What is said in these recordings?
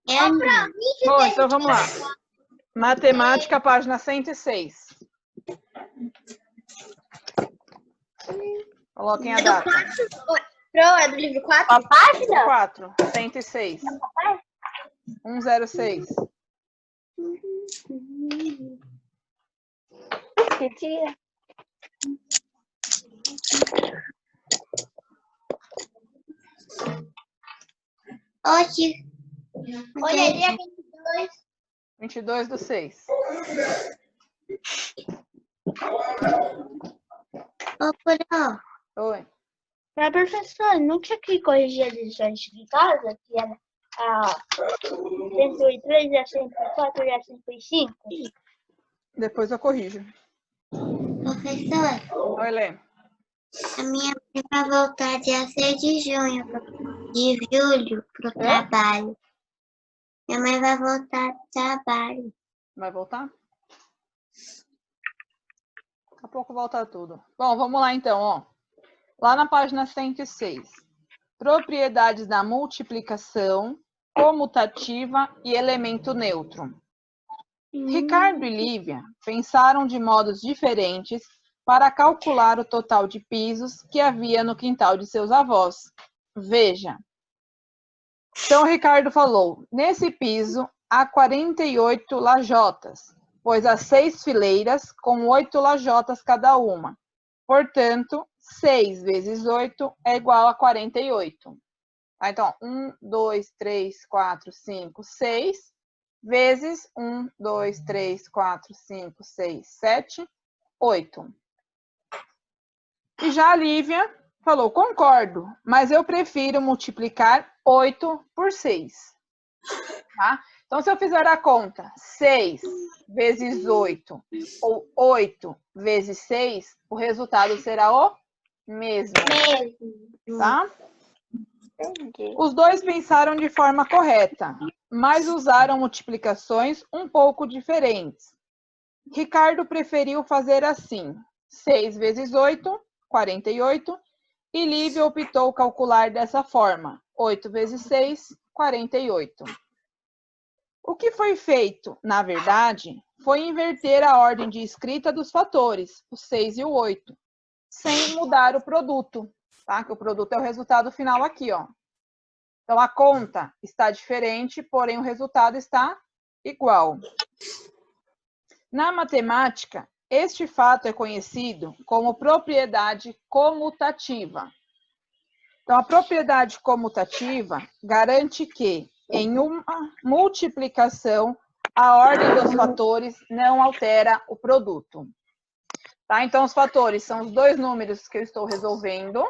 É a minha. Bom, então vamos lá. Matemática, página 106. Coloquem a data. É do livro 4? Qual página? 4, 106. 106. Que dia? Hoje. Olha ali, é 22. 22/6. Ô, Porã. Oi. Mas, professor, não tinha que corrigir as lições de casa, que era a 103, a 104 e a 105? Depois eu corrijo. Professor, Oi, Lê. a minha mãe vai voltar dia 6 de junho, de julho, pro trabalho. Minha mãe vai voltar do trabalho. Vai voltar? Daqui a pouco volta tudo. Bom, vamos lá então, ó. Lá na página 106. Propriedades da multiplicação, comutativa e elemento neutro. Ricardo e Lívia pensaram de modos diferentes para calcular o total de pisos que havia no quintal de seus avós. Veja. Então, Ricardo falou, nesse piso há 48 lajotas, pois há 6 fileiras com 8 lajotas cada uma. Portanto, 6 vezes 8 é igual a 48. Então, 1, 2, 3, 4, 5, 6, vezes 1, 2, 3, 4, 5, 6, 7, 8. E já a Lívia falou, concordo, mas eu prefiro multiplicar 8 por 6. Tá? Então, se eu fizer a conta 6 vezes 8 ou 8 vezes 6, o resultado será o mesmo. Tá? Entendi. Os dois pensaram de forma correta, mas usaram multiplicações um pouco diferentes. Ricardo preferiu fazer assim, 6 vezes 8, 48, e Lívia optou calcular dessa forma, 8 vezes 6, 48. O que foi feito, na verdade, foi inverter a ordem de escrita dos fatores, o 6 e o 8, sem mudar o produto, tá? Que o produto é o resultado final aqui, ó. Então, a conta está diferente, porém o resultado está igual. Na matemática, este fato é conhecido como propriedade comutativa. Então, a propriedade comutativa garante que, em uma multiplicação, a ordem dos fatores não altera o produto. Tá? Então, os fatores são os dois números que eu estou resolvendo.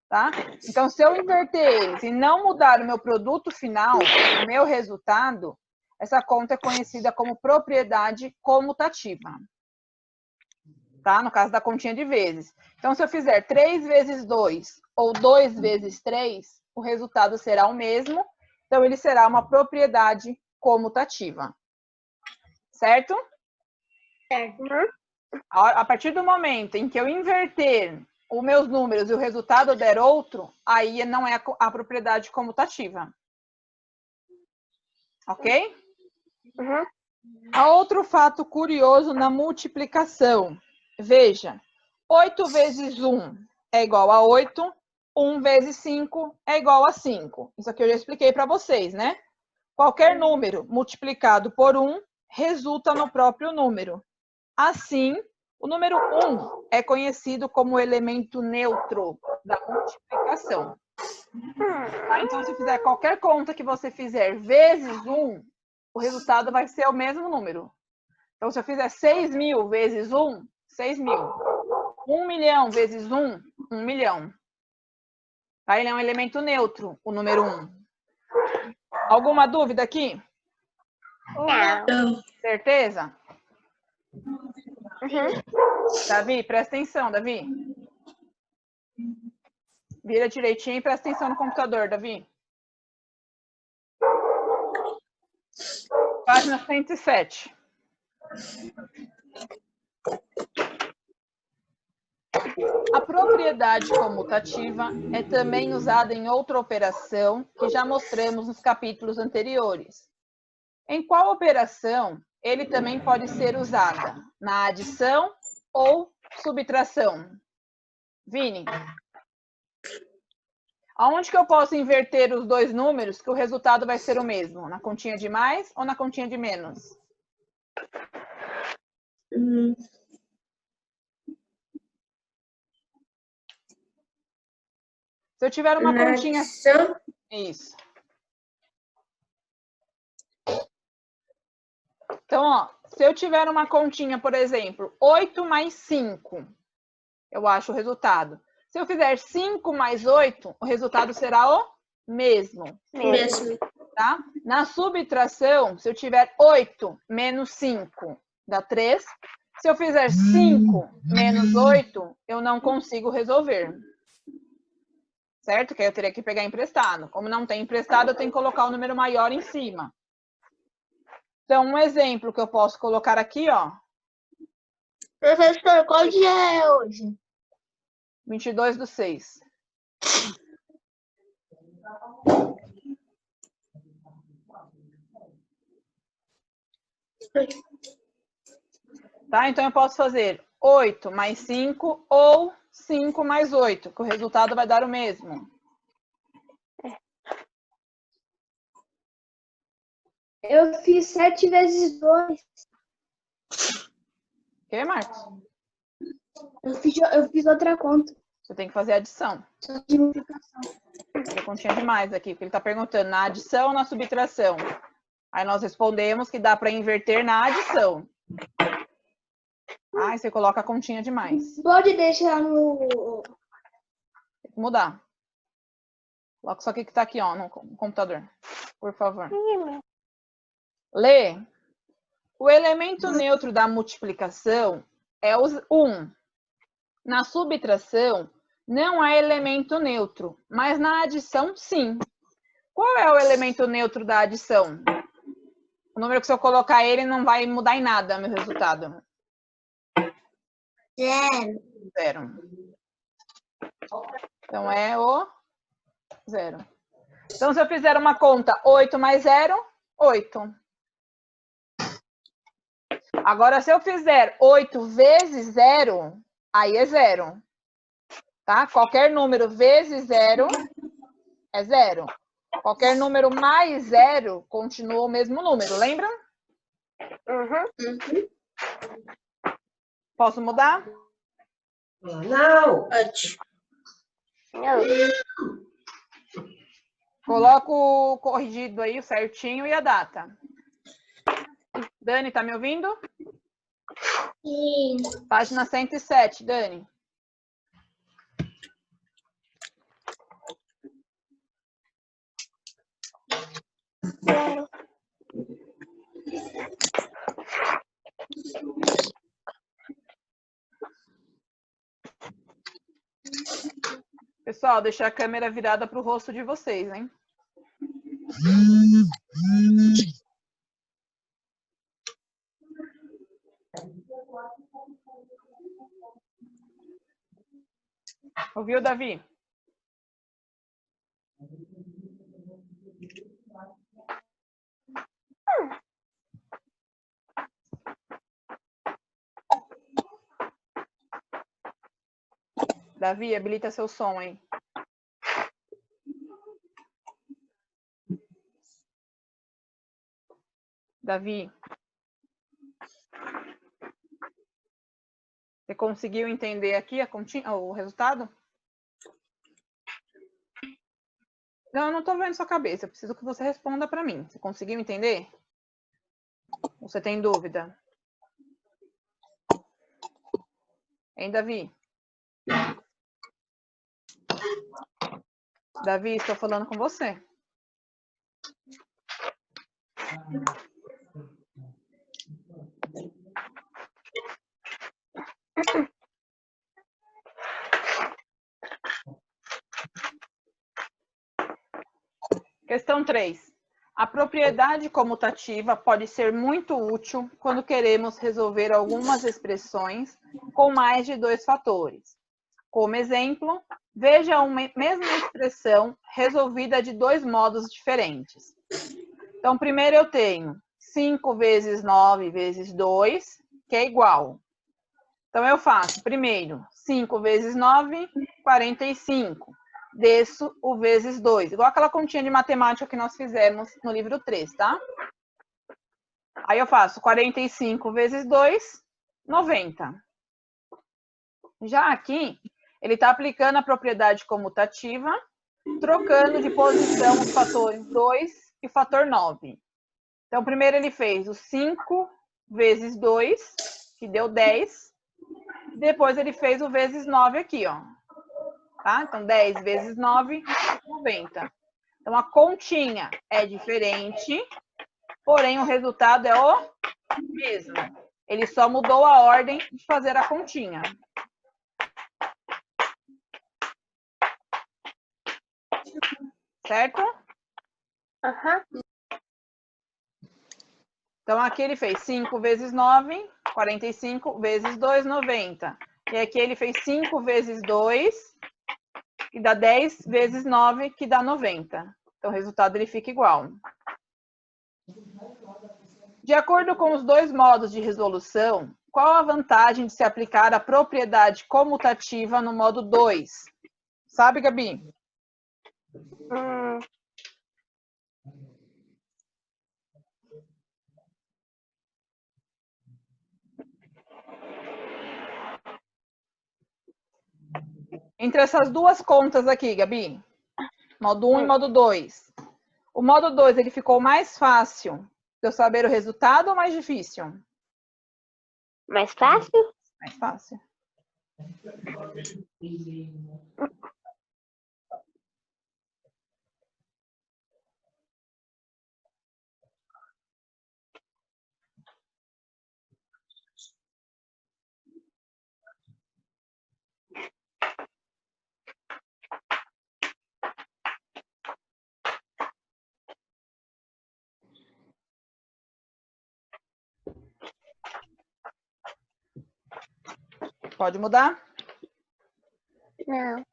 Tá? Então, se eu inverter eles e não mudar o meu produto final, o meu resultado, essa conta é conhecida como propriedade comutativa. Tá? No caso da continha de vezes. Então, se eu fizer 3 vezes 2 ou 2 vezes 3, o resultado será o mesmo. Então, ele será uma propriedade comutativa. Certo? Certo. A partir do momento em que eu inverter os meus números e o resultado der outro, aí não é a propriedade comutativa. Ok? Uhum. Há outro fato curioso na multiplicação. Veja, 8 vezes 1 é igual a 8, 1 vezes 5 é igual a 5. Isso aqui eu já expliquei para vocês, né? Qualquer número multiplicado por 1 resulta no próprio número. Assim, o número 1 é conhecido como o elemento neutro da multiplicação. Tá? Então, se fizer qualquer conta que você fizer vezes 1, o resultado vai ser o mesmo número. Então, se eu fizer 6.000 vezes 1, 6.000. 1 milhão vezes 1, 1 milhão. Aí ele é um elemento neutro, o número 1. Alguma dúvida aqui? Não. Certeza? Uhum. Davi, presta atenção, Davi. Vira direitinho e presta atenção no computador, Davi. Página 107. A propriedade comutativa é também usada em outra operação que já mostramos nos capítulos anteriores. Em qual operação ele também pode ser usado? Na adição ou subtração? Vini, aonde que eu posso inverter os dois números que o resultado vai ser o mesmo? Na continha de mais ou na continha de menos? Se eu tiver uma continha... Adição. Isso. Então, ó, se eu tiver uma continha, por exemplo, 8 mais 5, eu acho o resultado. Se eu fizer 5 mais 8, o resultado será o mesmo. Mesmo. Tá? Na subtração, se eu tiver 8 menos 5, dá 3. Se eu fizer 5 menos 8, eu não consigo resolver. Certo? Que aí eu teria que pegar emprestado. Como não tem emprestado, eu tenho que colocar o número maior em cima. Então, um exemplo que eu posso colocar aqui, ó. Professor, qual dia é hoje? 22/6. Tá? Então, eu posso fazer 8 mais 5 ou 5 mais 8, que o resultado vai dar o mesmo. Eu fiz 7 vezes 2. O que, Marcos? Eu fiz outra conta. Você tem que fazer adição. Só de multiplicação. Eu continha demais aqui, porque ele está perguntando na adição ou na subtração. Aí nós respondemos que dá para inverter na adição. Aí você coloca a continha demais. Pode deixar no... Tem que mudar. Coloca isso aqui que está aqui, ó, no computador. Por favor. Lê. O elemento neutro da multiplicação é o 1. Na subtração, não é elemento neutro, mas na adição, sim. Qual é o elemento neutro da adição? O número que se eu colocar ele não vai mudar em nada meu resultado. 0. 0. Então, é o 0. Então, se eu fizer uma conta 8 mais 0, 8. Agora, se eu fizer 8 vezes 0, aí é 0. Tá? Qualquer número vezes 0 é 0. Qualquer número mais 0 continua o mesmo número, lembra? Posso mudar? Não. Pode. Coloco o corrigido aí, certinho, e a data. Dani, tá me ouvindo? Sim. Página 107, Dani. Pessoal, deixar a câmera virada para o rosto de vocês, hein? Ouviu, Davi? Davi, habilita seu som, hein? Davi. Você conseguiu entender aqui o resultado? Não, eu não estou vendo sua cabeça. Eu preciso que você responda para mim. Você conseguiu entender? Ou você tem dúvida? Hein, Davi? Davi, estou falando com você. Questão 3. A propriedade comutativa pode ser muito útil quando queremos resolver algumas expressões com mais de 2 fatores. Como exemplo, veja uma mesma expressão resolvida de dois modos diferentes. Então, primeiro eu tenho 5 vezes 9 vezes 2, que é igual. Então, eu faço primeiro 5 vezes 9, 45. Desço o vezes 2. Igual aquela continha de matemática que nós fizemos no livro 3, tá? Aí eu faço 45 vezes 2, 90. Já aqui, ele está aplicando a propriedade comutativa, trocando de posição os fatores 2 e o fator 9. Então, primeiro ele fez o 5 vezes 2, que deu 10. Depois ele fez o vezes 9 aqui, ó. Tá? Então, 10 vezes 9, 90. Então, a continha é diferente, porém o resultado é o mesmo. Ele só mudou a ordem de fazer a continha. Certo? Aham. Então, aqui ele fez 5 vezes 9, 45 vezes 2, 90. E aqui ele fez 5 vezes 2, que dá 10 vezes 9, que dá 90. Então, o resultado ele fica igual. De acordo com os dois modos de resolução, qual a vantagem de se aplicar a propriedade comutativa no modo 2? Sabe, Gabi? Entre essas duas contas aqui, Gabi, modo 1 e modo 2. O modo 2, ele ficou mais fácil de eu saber o resultado ou mais difícil? Mais fácil? Mais fácil. Pode mudar? Não.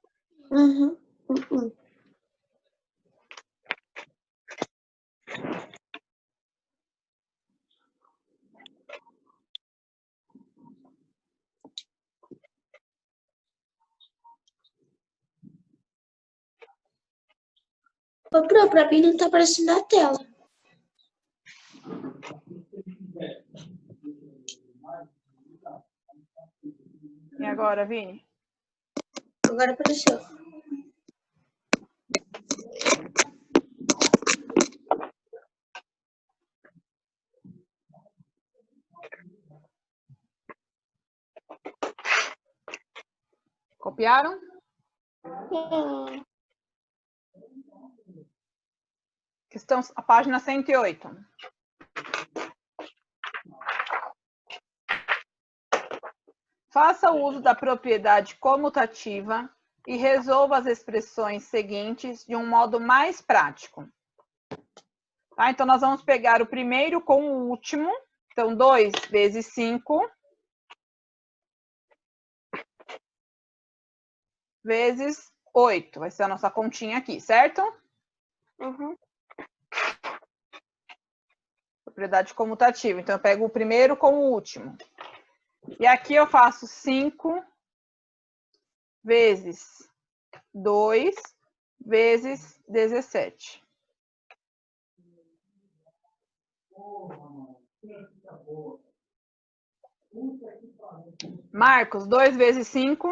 Uhum. Ô, Pro, pra mim não tá aparecendo na tela. E agora, Vini? Agora apareceu. Copiaram? Sim. Questão, a página 108. Faça o uso da propriedade comutativa e resolva as expressões seguintes de um modo mais prático. Tá? Então, nós vamos pegar o primeiro com o último. Então, 2 vezes 5 vezes 8. Vai ser a nossa continha aqui, certo? Uhum. Propriedade comutativa. Então, eu pego o primeiro com o último. E aqui eu faço 5 vezes 2 vezes 17. Marcos, 2 vezes 5.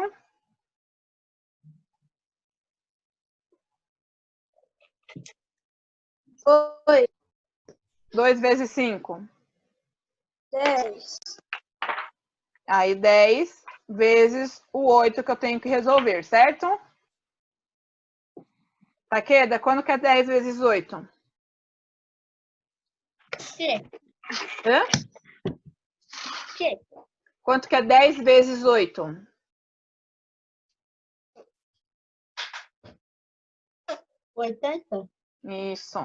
8, 2 vezes 5. 10. Aí, 10 vezes o 8 que eu tenho que resolver, certo? Taqueda, quando que é 10 vezes 8? Que? Hã? Que? Quanto que é 10 vezes 8? 80? Isso.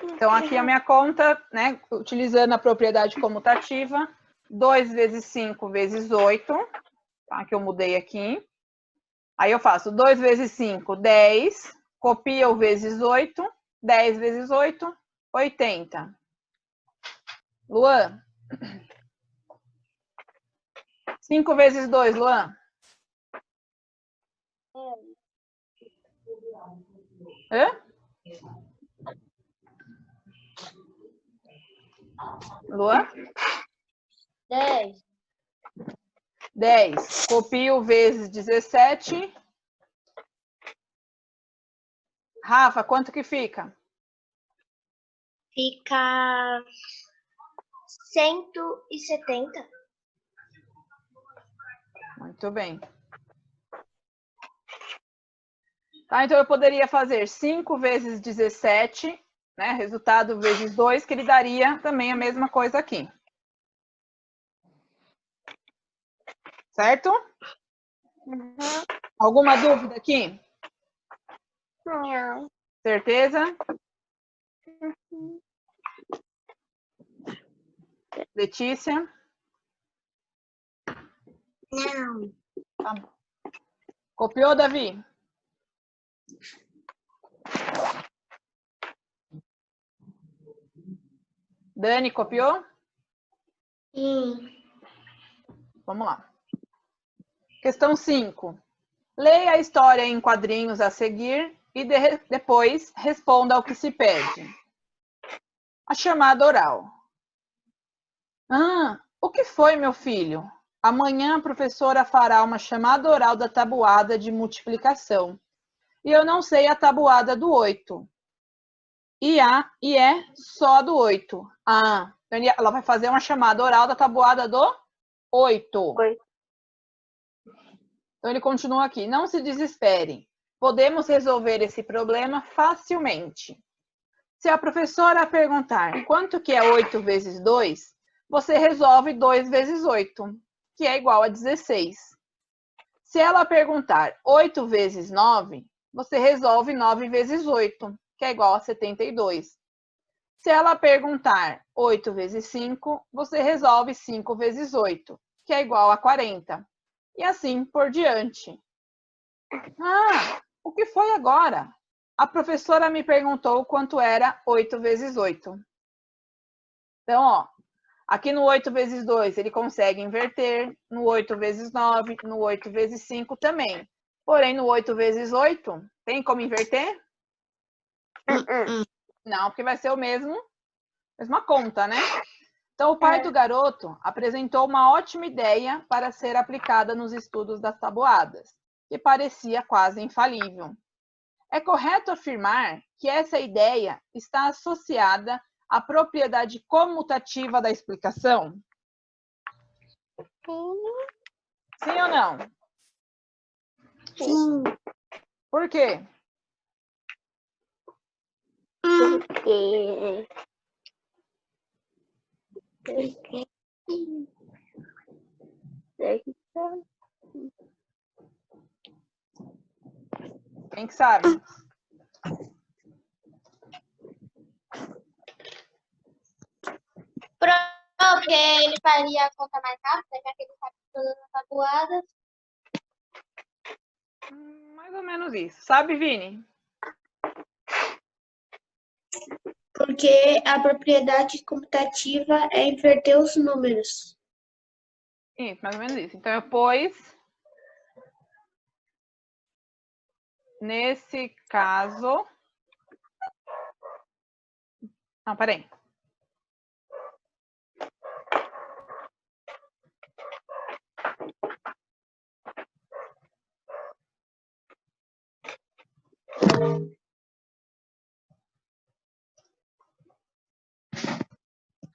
Então, aqui a minha conta, né, utilizando a propriedade comutativa, 2 vezes 5 vezes 8, tá, que eu mudei aqui. Aí eu faço 2 vezes 5, 10, copia o vezes 8, 10 vezes 8, 80. Luan? 5 vezes 2, Luan? Hã? Luan? 10. 10. Copio vezes 17. Rafa, quanto que fica? Fica 170. Muito bem. Tá, então eu poderia fazer 5 vezes 17, né? Resultado vezes 2, que ele daria também a mesma coisa aqui. Certo? Uhum. Alguma dúvida aqui? Não. Certeza? Uhum. Letícia? Não. Tá bom. Copiou, Davi? Dani, copiou? Sim. Vamos lá. Questão 5. Leia a história em quadrinhos a seguir e depois responda ao que se pede. A chamada oral. O que foi, meu filho? Amanhã a professora fará uma chamada oral da tabuada de multiplicação. E eu não sei a tabuada do 8. E é só do 8. Ela vai fazer uma chamada oral da tabuada do 8. Então, ele continua aqui. Não se desespere. Podemos resolver esse problema facilmente. Se a professora perguntar quanto que é 8 vezes 2, você resolve 2 vezes 8, que é igual a 16. Se ela perguntar 8 vezes 9, você resolve 9 vezes 8, que é igual a 72. Se ela perguntar 8 vezes 5, você resolve 5 vezes 8, que é igual a 40. E assim por diante. O que foi agora? A professora me perguntou quanto era 8 vezes 8. Então, ó, aqui no 8 vezes 2 ele consegue inverter, no 8 vezes 9, no 8 vezes 5 também. Porém, no 8 vezes 8, tem como inverter? Não, porque vai ser a mesma conta, né? Então, o pai do garoto apresentou uma ótima ideia para ser aplicada nos estudos das tabuadas, que parecia quase infalível. É correto afirmar que essa ideia está associada à propriedade comutativa da explicação? Sim ou não? Sim. Por quê? Quem que sabe? Porque ele faria a conta mais rápida, já que ele sabe todas as tabuadas. Mais ou menos isso. Sabe, Vini? Porque a propriedade comutativa é inverter os números. Isso, mais ou menos isso. Então, eu pus, nesse caso... Não, peraí.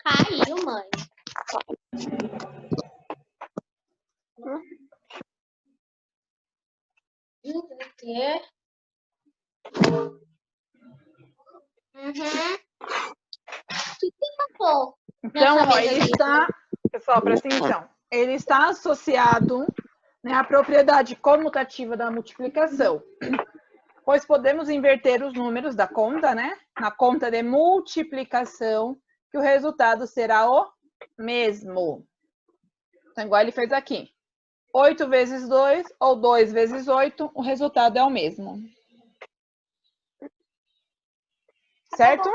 Caiu, mãe. Então, ó, ele está... Pessoal, presta atenção. Ele está associado, né, à propriedade comutativa da multiplicação. pois podemos inverter os números da conta, né? Na conta de multiplicação, que o resultado será o mesmo. Então, igual ele fez aqui. 8 vezes 2 ou 2 vezes 8, o resultado é o mesmo. Certo?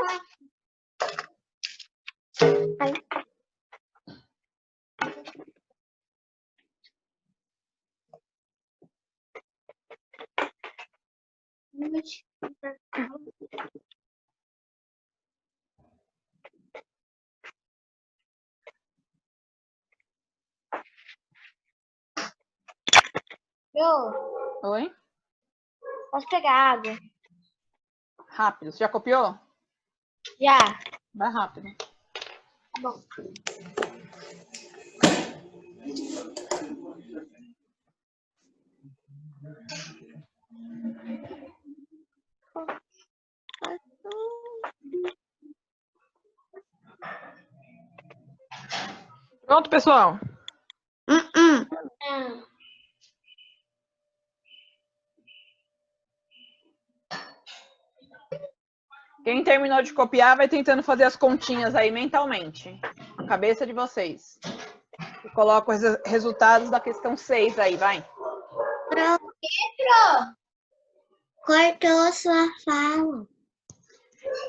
Oi? Posso pegar água? Rápido. Você já copiou? Já. Vai rápido. Bom. Pronto, pessoal? Quem terminou de copiar vai tentando fazer as continhas aí mentalmente. Na cabeça de vocês. E coloca os resultados da questão 6 aí, vai. Cortou sua fala.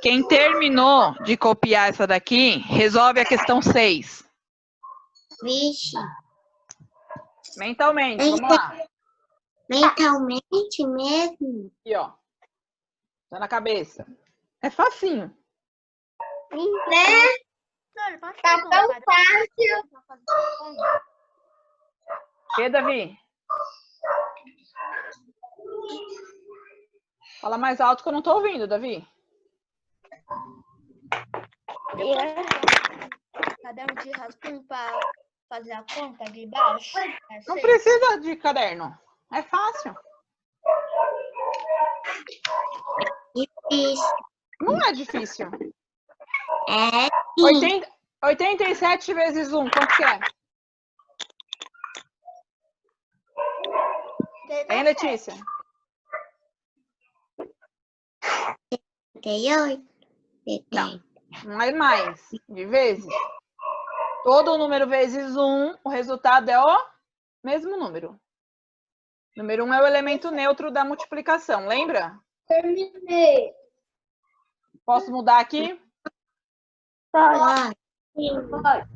Quem terminou de copiar essa daqui, resolve a questão 6. Vixe. Mentalmente, vamos lá. Mentalmente mesmo? Aqui, ó. Tá na cabeça. É facinho. Né? Tá tão fácil. O que, Davi? Fala mais alto que eu não tô ouvindo, Davi. Caderno de rascunho para fazer a conta ali embaixo? Não precisa de caderno. É fácil. Difícil. Não é difícil. É sim. 87 vezes 1, quanto que é? Hein, Letícia? 38. Não é mais. De vezes. Todo número vezes 1, o resultado é o mesmo número. Número 1 é o elemento neutro da multiplicação, lembra? Terminei. Posso mudar aqui? Pode. Pode.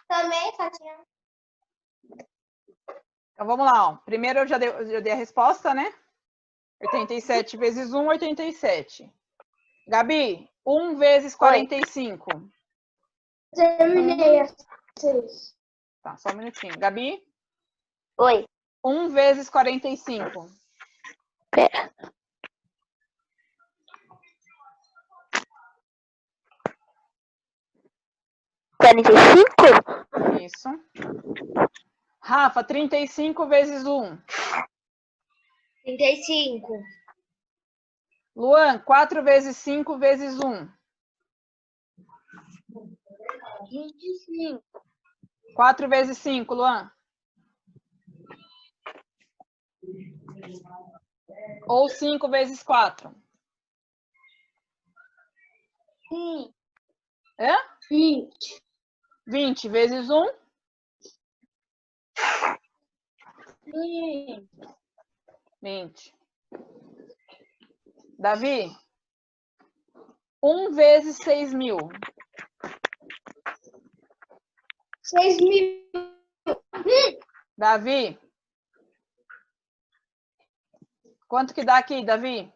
Também, Fatinha. Então vamos lá, ó. Primeiro eu já dei a resposta, né? 87 vezes 1, 87. Gabi, 1 vezes 45. Terminei as 6. Tá, só um minutinho. Gabi, Oi. 1 vezes 45. Pera. Isso. Rafa, 35 vezes 1. 35. Luan, 4 vezes 5 vezes 1. 25. 4 vezes 5, Luan. Ou 5 vezes 4. Sim. Hã? 20. 20 vezes 1. Sim. 20. Davi, 1 vezes 6.000. 6.000. Davi, quanto que dá aqui, Davi?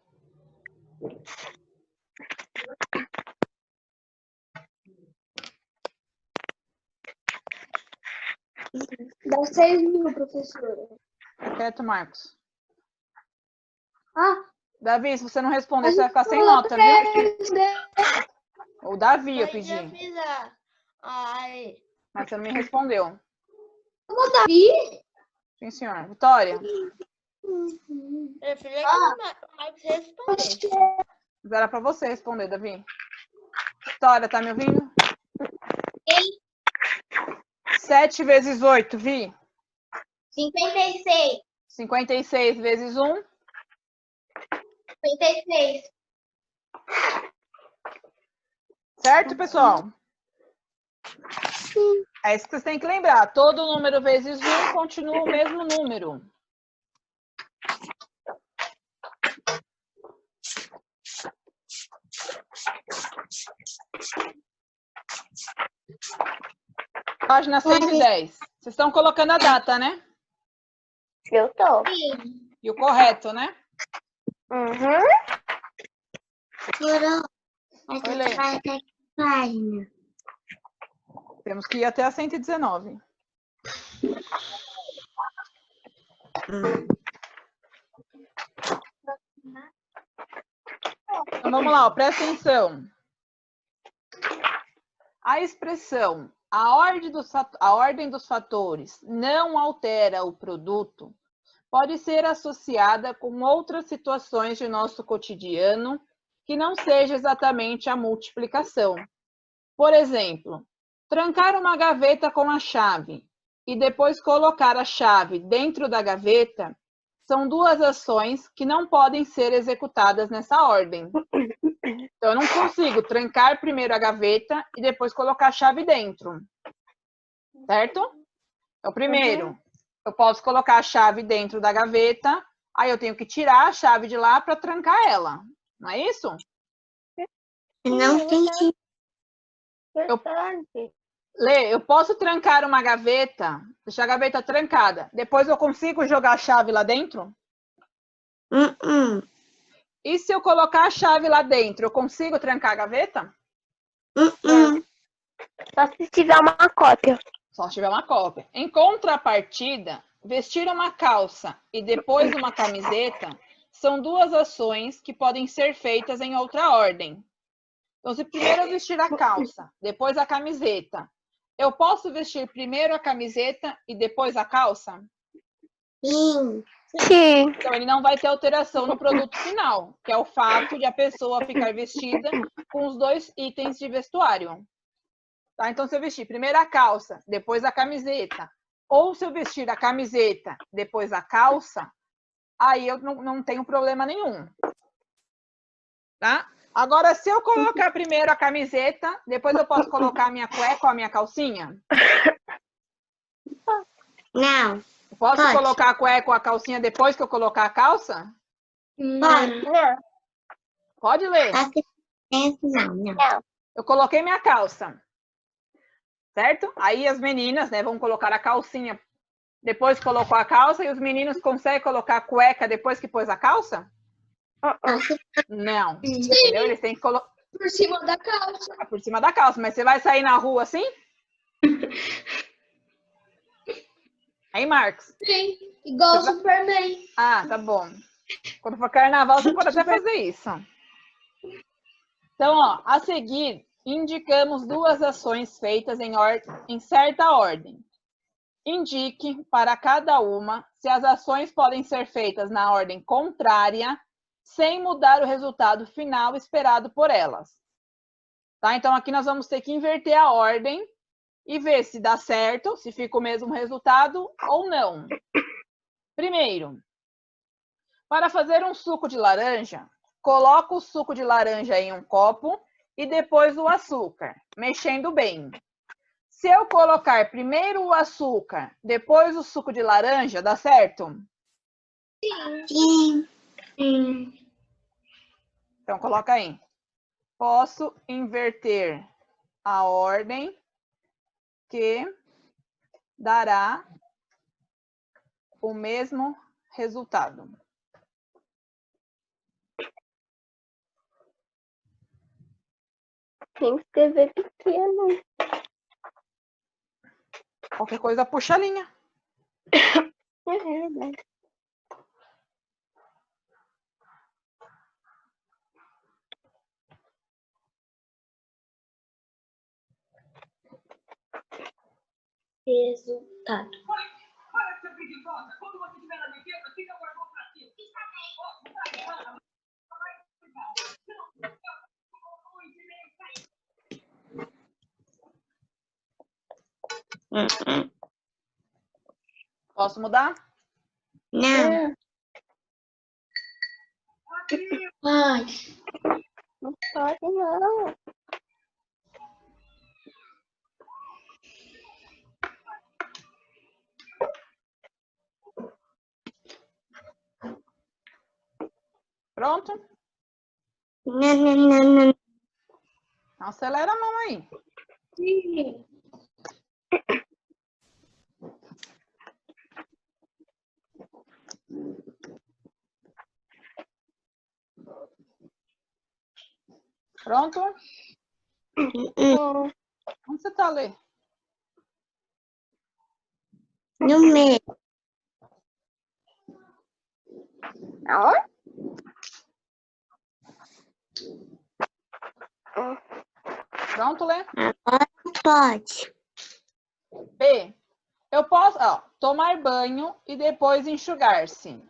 Dá 6.000, professora. Quieto, Marcos. Ah, Davi, se você não responder, você vai ficar sem nota, viu? O Davi, eu pedi. Ai. Mas você não me respondeu. O Davi? Sim, senhor. Vitória. Eu falei que responder. Mas era para você responder, Davi. Vitória, tá me ouvindo? 7 vezes 8, Vi. 56. 56 vezes 1. 56. Certo, pessoal? Sim. É isso que vocês têm que lembrar. Todo número vezes 1 continua o mesmo número. Página 110. Vocês estão colocando a data, né? Eu tô. E o correto, né? Uhum. Jurou? A Oi, gente Lê. vai até que página? Temos que ir até a 119. Então, vamos lá, ó, presta atenção. A expressão a ordem dos fatores não altera o produto pode ser associada com outras situações de nosso cotidiano que não seja exatamente a multiplicação. Por exemplo, trancar uma gaveta com a chave e depois colocar a chave dentro da gaveta são duas ações que não podem ser executadas nessa ordem. Então, eu não consigo trancar primeiro a gaveta e depois colocar a chave dentro. Certo? Então, primeiro, eu posso colocar a chave dentro da gaveta, aí eu tenho que tirar a chave de lá para trancar ela. Não é isso? Não entendi. Lê, eu posso trancar uma gaveta, deixar a gaveta trancada, depois eu consigo jogar a chave lá dentro? E se eu colocar a chave lá dentro, eu consigo trancar a gaveta? Só se tiver uma cópia. Só se tiver uma cópia. Em contrapartida, vestir uma calça e depois uma camiseta são duas ações que podem ser feitas em outra ordem. Então, se primeiro eu vestir a calça, depois a camiseta, eu posso vestir primeiro a camiseta e depois a calça? Sim. Sim. Então, ele não vai ter alteração no produto final, que é o fato de a pessoa ficar vestida com os dois itens de vestuário. Tá? Então, se eu vestir primeiro a calça, depois a camiseta, ou se eu vestir a camiseta, depois a calça, aí eu não tenho problema nenhum. Tá? Agora, se eu colocar primeiro a camiseta, depois eu posso colocar a minha cueca ou a minha calcinha? Não. Posso Pode. colocar a cueca ou a calcinha depois que eu colocar a calça? Pode. Não. Pode ler. Não. Eu coloquei minha calça. Certo? Aí as meninas, né, vão colocar a calcinha depois que colocou a calça e os meninos conseguem colocar a cueca depois que pôs a calça? Não. Entendeu? Eles têm que colocar Por cima da calça. por cima da calça. Mas você vai sair na rua assim? Aí, Marcos? Sim, igual o Superman. Ah, tá bom. Quando for carnaval, você pode até fazer isso. Então, ó, a seguir, indicamos duas ações feitas em certa ordem. Indique para cada uma se as ações podem ser feitas na ordem contrária, sem mudar o resultado final esperado por elas. Tá? Então, aqui nós vamos ter que inverter a ordem e ver se dá certo, se fica o mesmo resultado ou não. Primeiro, para fazer um suco de laranja, coloca o suco de laranja em um copo e depois o açúcar, mexendo bem. Se eu colocar primeiro o açúcar, depois o suco de laranja, dá certo? Sim. Então, coloca aí. Posso inverter a ordem que dará o mesmo resultado. Tem que escrever pequeno. Qualquer coisa, puxa a linha. É verdade. Resultado. Posso mudar? Não. Ai, Não pode, não. Pronto? Não. Então, acelera a mão aí. sim. Pronto? Hum. Onde você tá, Lê? No meio. Aonde? Pronto, Lê? Agora pode. B. Eu posso, ó, tomar banho e depois enxugar-se.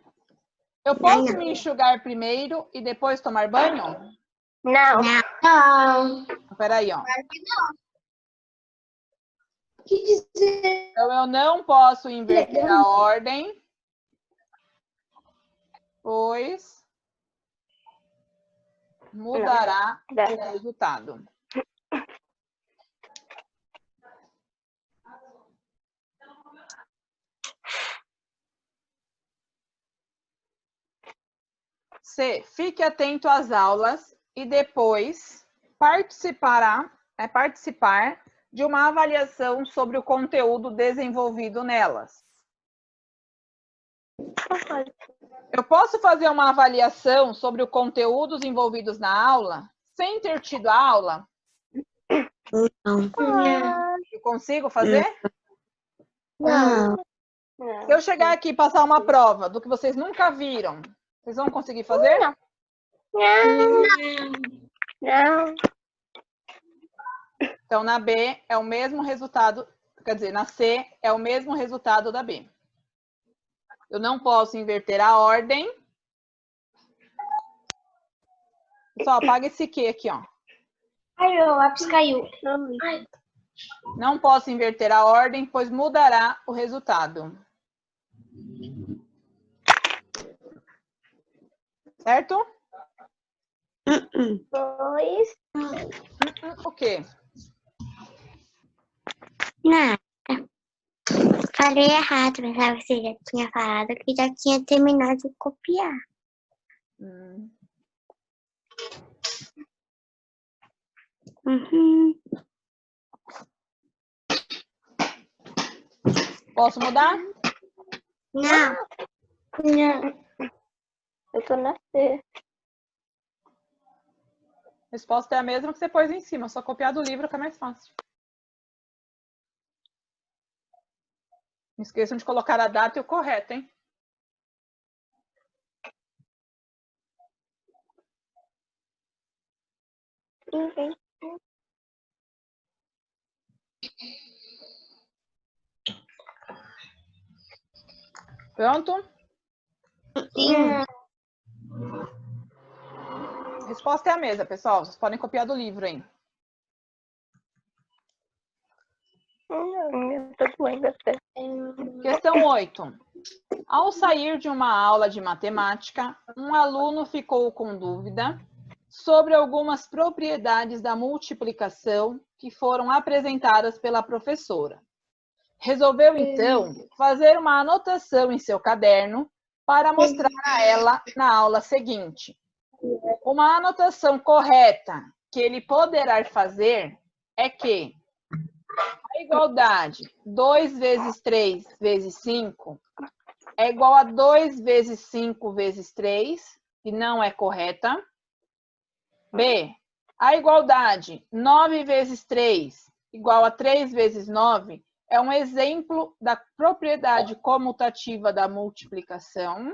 Eu posso Não. me enxugar primeiro e depois tomar banho? Não. Não. Peraí, ó. O que dizer? Então, eu não posso inverter Legal. a ordem, pois mudará o resultado. C. Fique atento às aulas e depois participar de uma avaliação sobre o conteúdo desenvolvido nelas. Eu posso fazer uma avaliação sobre o conteúdo envolvidos na aula sem ter tido a aula? Não. Eu consigo fazer? Não. Se eu chegar aqui e passar uma prova do que vocês nunca viram, vocês vão conseguir fazer? Não. Então, na B é o mesmo resultado, quer dizer, na C é o mesmo resultado da B. Eu não posso inverter a ordem. Só apaga esse Q aqui, ó. Ai, meu lápis caiu. Ai. Não posso inverter a ordem, pois mudará o resultado. Certo? Dois. O quê? Nada. Falei errado, pensava que você já tinha falado que já tinha terminado de copiar. Uhum. Posso mudar? Não. Não. Eu tô na C. A resposta é a mesma que você pôs em cima, só copiar do livro que é mais fácil. Não esqueçam de colocar a data e o correto, hein? Pronto? Sim. A resposta é a mesma, pessoal. Vocês podem copiar do livro, hein? Questão 8. Ao sair de uma aula de matemática, um aluno ficou com dúvida sobre algumas propriedades da multiplicação que foram apresentadas pela professora. Resolveu, então, fazer uma anotação em seu caderno para mostrar a ela na aula seguinte. Uma anotação correta que ele poderá fazer é que a igualdade 2 vezes 3 vezes 5 é igual a 2 vezes 5 vezes 3, que não é correta. B. A igualdade 9 vezes 3 igual a 3 vezes 9 é um exemplo da propriedade comutativa da multiplicação.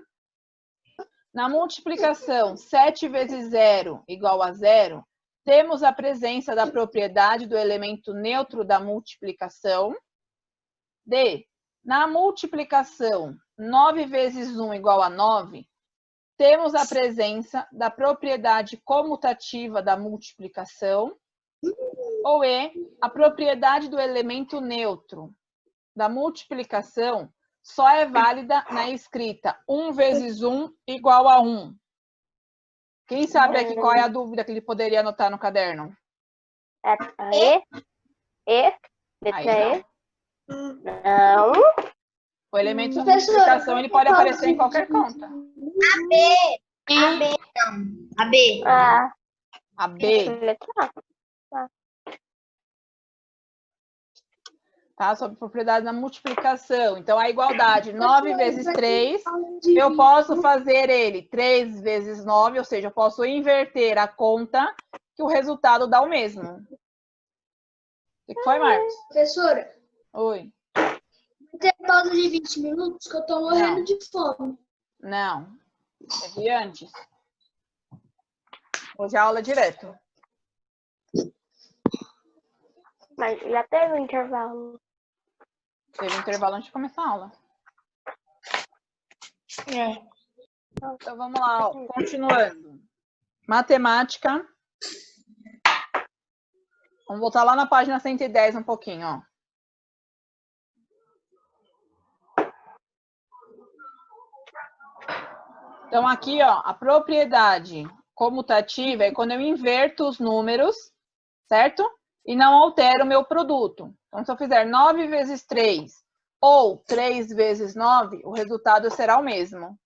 Na multiplicação 7 vezes 0 igual a 0, temos a presença da propriedade do elemento neutro da multiplicação. D. Na multiplicação 9 vezes 1 igual a 9, temos a presença da propriedade comutativa da multiplicação. Ou E. A propriedade do elemento neutro da multiplicação só é válida na escrita 1 vezes 1 igual a 1. Quem sabe aqui qual é a dúvida que ele poderia anotar no caderno? Letra E. Aí Não. O elemento de Professora, multiplicação ele pode aparecer em qualquer conta. A B. A B, Letra A. tá? Sobre propriedade da multiplicação. Então, a igualdade 9 vezes 3, eu posso fazer ele 3 vezes 9, ou seja, eu posso inverter a conta que o resultado dá o mesmo. O que foi, Marcos? Professora, Oi. tem pausa de 20 minutos que eu tô morrendo de fome. Não. Teve antes. Hoje é aula direto. Mas já teve um intervalo. Teve intervalo antes de começar a aula. Então, vamos lá, ó. Continuando. Matemática. Vamos voltar lá na página 110 um pouquinho, ó. Então, aqui, ó, a propriedade comutativa é quando eu inverto os números, certo? E não altero o meu produto. Então, se eu fizer 9 vezes 3 ou 3 vezes 9, o resultado será o mesmo.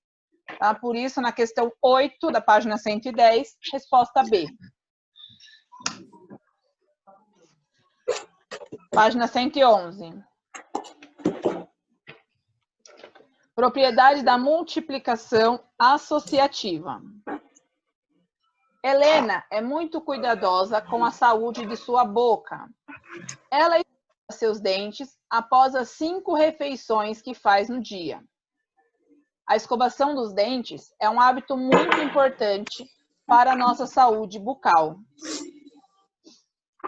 Tá? Por isso, na questão 8 da página 110, resposta B. Página 111. Propriedade da multiplicação associativa. Helena é muito cuidadosa com a saúde de sua boca. Ela escova seus dentes após as 5 refeições que faz no dia. A escovação dos dentes é um hábito muito importante para a nossa saúde bucal.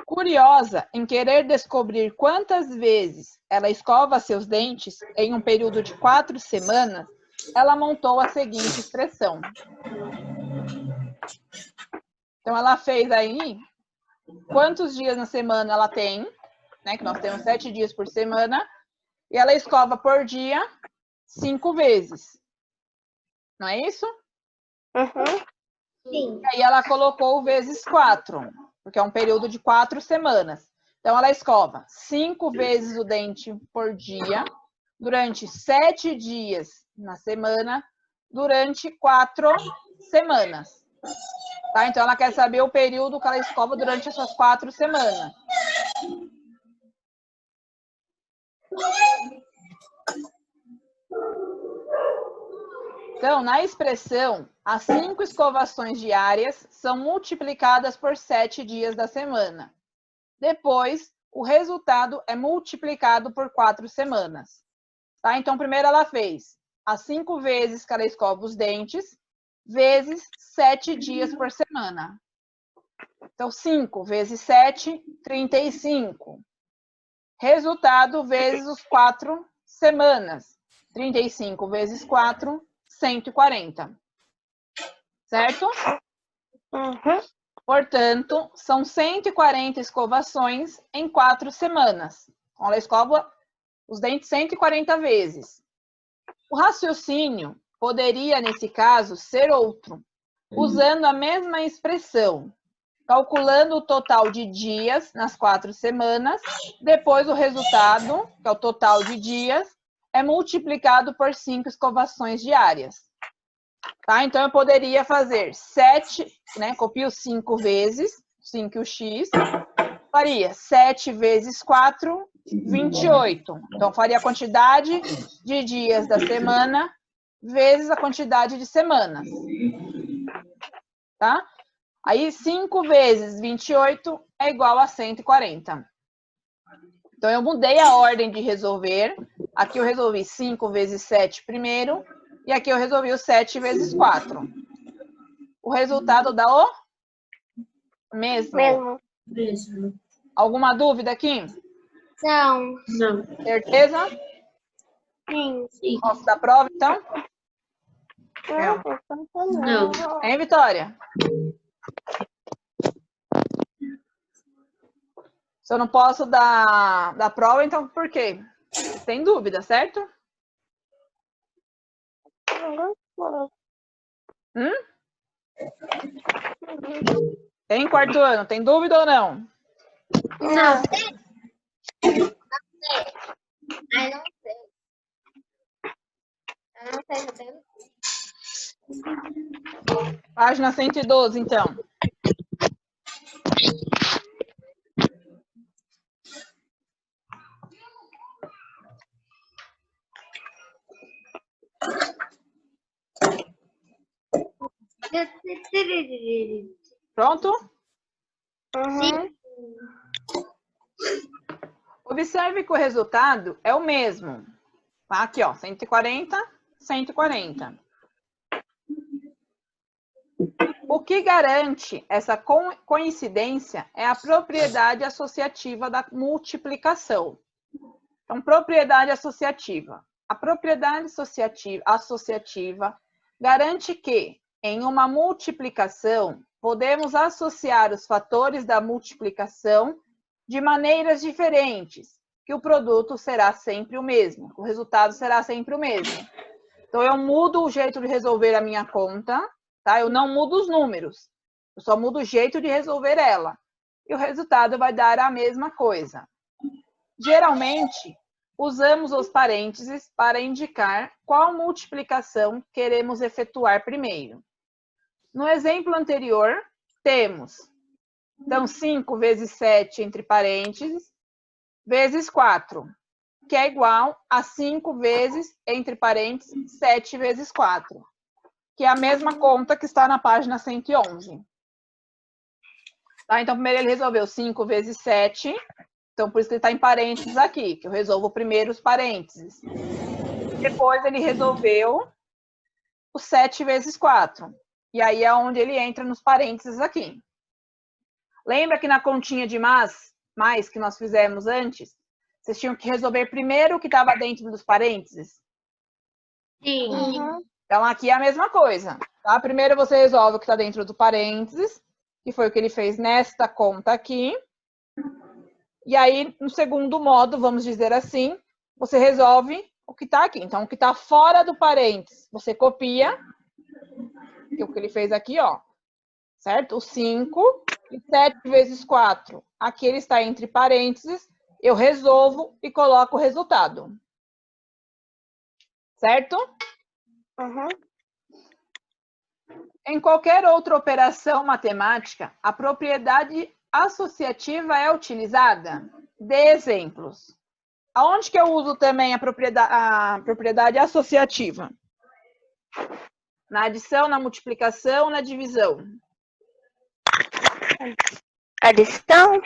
Curiosa em querer descobrir quantas vezes ela escova seus dentes em um período de 4 semanas, ela montou a seguinte expressão. Então, ela fez aí quantos dias na semana ela tem, né? Que nós temos 7 dias por semana, e ela escova por dia 5 vezes. Não é isso? Sim. E aí ela colocou vezes 4, porque é um período de 4 semanas. Então, ela escova 5 vezes o dente por dia, durante 7 dias na semana, durante 4 semanas. Tá? Então, ela quer saber o período que ela escova durante essas 4 semanas. Então, na expressão, as 5 escovações diárias são multiplicadas por 7 dias da semana. Depois, o resultado é multiplicado por 4 semanas. Tá? Então, primeiro ela fez as 5 vezes que ela escova os dentes, vezes 7 dias por semana. Então, 5 vezes 7, 35. Resultado vezes os 4 semanas. 35 vezes 4, 140. Certo? Portanto, são 140 escovações em 4 semanas. Então, ela escova os dentes 140 vezes. O raciocínio poderia, nesse caso, ser outro, usando a mesma expressão, calculando o total de dias nas 4 semanas, depois o resultado, que é o total de dias, é multiplicado por 5 escovações diárias. Tá? Então, eu poderia fazer 7, né? Copio 5 vezes, 5 e o x, faria 7 vezes 4, 28. Então, faria a quantidade de dias da semana vezes a quantidade de semanas. Tá? Aí, 5 vezes 28 é igual a 140. Então, eu mudei a ordem de resolver. Aqui eu resolvi 5 vezes 7 primeiro. E aqui eu resolvi o 7 vezes 4. O resultado dá o mesmo. Alguma dúvida aqui? Não. Certeza? Sim. Posso dar prova, então? Não. Hein, Vitória? Se eu não posso dar prova, então por quê? Tem dúvida, certo? Tem quarto ano? Tem dúvida ou não? Não sei. Ai, não sei. Eu não sei, eu tenho. Página 112, então. Pronto? Sim. Observe que o resultado é o mesmo. Tá? Aqui, ó, 140, 140. O que garante essa coincidência é a propriedade associativa da multiplicação. Então, propriedade associativa. A propriedade associativa garante que, em uma multiplicação, podemos associar os fatores da multiplicação de maneiras diferentes, que o produto será sempre o mesmo, o resultado será sempre o mesmo. Então, eu mudo o jeito de resolver a minha conta, tá? Eu não mudo os números, eu só mudo o jeito de resolver ela. E o resultado vai dar a mesma coisa. Geralmente, usamos os parênteses para indicar qual multiplicação queremos efetuar primeiro. No exemplo anterior, temos, então, 5 vezes 7 entre parênteses, vezes 4, que é igual a 5 vezes, entre parênteses, 7 vezes 4, que é a mesma conta que está na página 111. Tá? Então, primeiro ele resolveu 5 vezes 7, então por isso ele está em parênteses aqui, que eu resolvo primeiro os parênteses. Depois ele resolveu o 7 vezes 4, e aí é onde ele entra nos parênteses aqui. Lembra que na continha de mais que nós fizemos antes, vocês tinham que resolver primeiro o que estava dentro dos parênteses? Sim. Então, aqui é a mesma coisa. Tá? Primeiro você resolve o que está dentro do parênteses, que foi o que ele fez nesta conta aqui. E aí, no segundo modo, vamos dizer assim, você resolve o que está aqui. Então, o que está fora do parênteses, você copia, que é o que ele fez aqui, ó. Certo? O 5 e 7 vezes 4. Aqui ele está entre parênteses, eu resolvo e coloco o resultado. Certo? Em qualquer outra operação matemática, a propriedade associativa é utilizada? Dê exemplos. Aonde que eu uso também a propriedade associativa? Na adição, na multiplicação, na divisão? Adição?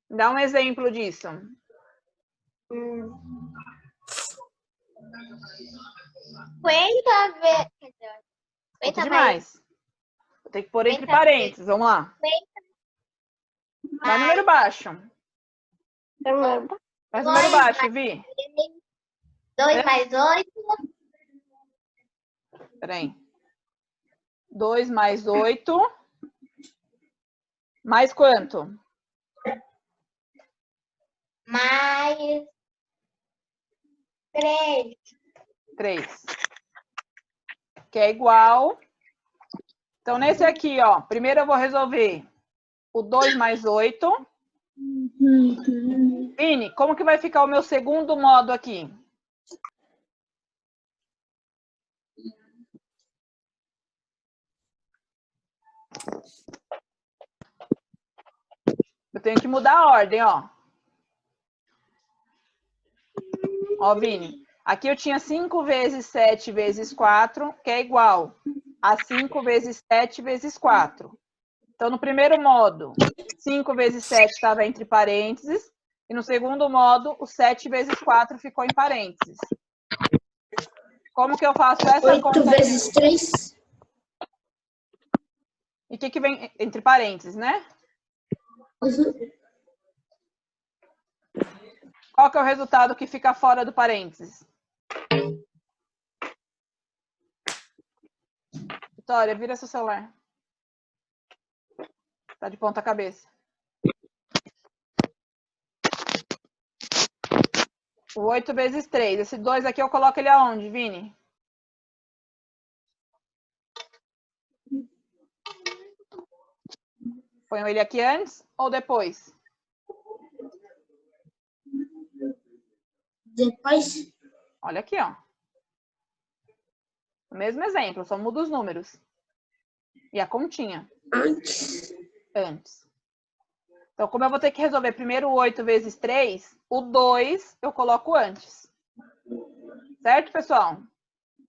Dá um exemplo disso. 50 vezes. Muito demais. Vou ter que pôr entre parênteses. Vamos lá. Vai número baixo. Faz número baixo, Vi. 2 mais 8. Peraí. 2 mais 8. Mais quanto? Mais 3. 3. Que é igual. Então, nesse aqui, ó. Primeiro eu vou resolver o 2 mais 8. Vini, como que vai ficar o meu segundo modo aqui? Eu tenho que mudar a ordem, ó. Ó, Vini. Aqui eu tinha 5 vezes 7 vezes 4, que é igual a 5 vezes 7 vezes 4. Então, no primeiro modo, 5 vezes 7 estava entre parênteses. E no segundo modo, o 7 vezes 4 ficou em parênteses. Como que eu faço essa conta? 8 vezes 3. E o que vem entre parênteses, né? Qual que é o resultado que fica fora do parênteses? Vitória, vira seu celular. Tá de ponta cabeça. O 8 vezes 3. Esse 2 aqui eu coloco ele aonde, Vini? Ponho ele aqui antes ou depois? Depois. Olha aqui, ó. O mesmo exemplo, só muda os números. E a continha. Antes. Antes. Então, como eu vou ter que resolver primeiro o 8 vezes 3, o 2 eu coloco antes. Certo, pessoal?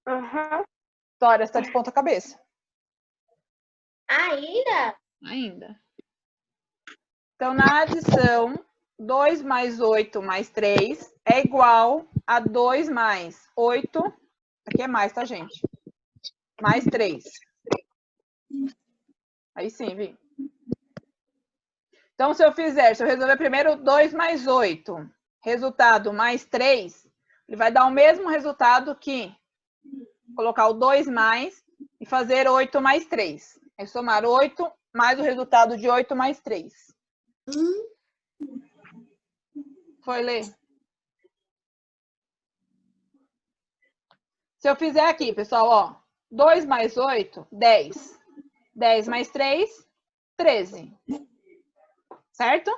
Aham. Vitória, está de ponta cabeça. Ainda? Ainda. Então, na adição, 2 mais 8 mais 3 é igual a 2 mais 8. Aqui é mais, tá, gente? Mais 3. Aí sim, Vi. Então, se eu resolver primeiro 2 mais 8, resultado mais 3, ele vai dar o mesmo resultado que colocar o 2 mais e fazer 8 mais 3. É somar 8 mais o resultado de 8 mais 3. Foi, Lê? Se eu fizer aqui, pessoal, ó, 2 mais 8, 10. 10 mais 3, 13. Certo?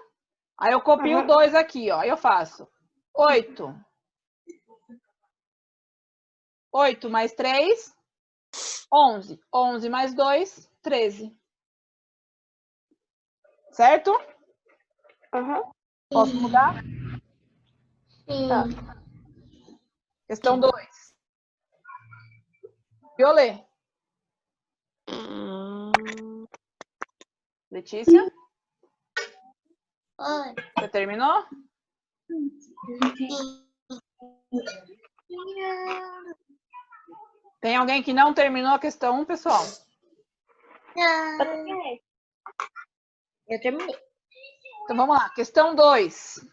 Aí eu copio o 2 aqui, ó. Aí eu faço 8. 8 mais 3, 11. 11 mais 2, 13. Certo? Aham. Posso mudar? Sim. Tá. Questão 2. Violê. Letícia? Oi. Você terminou? Tem alguém que não terminou a questão 1, pessoal? Não. Eu terminei. Então, vamos lá. Questão 2.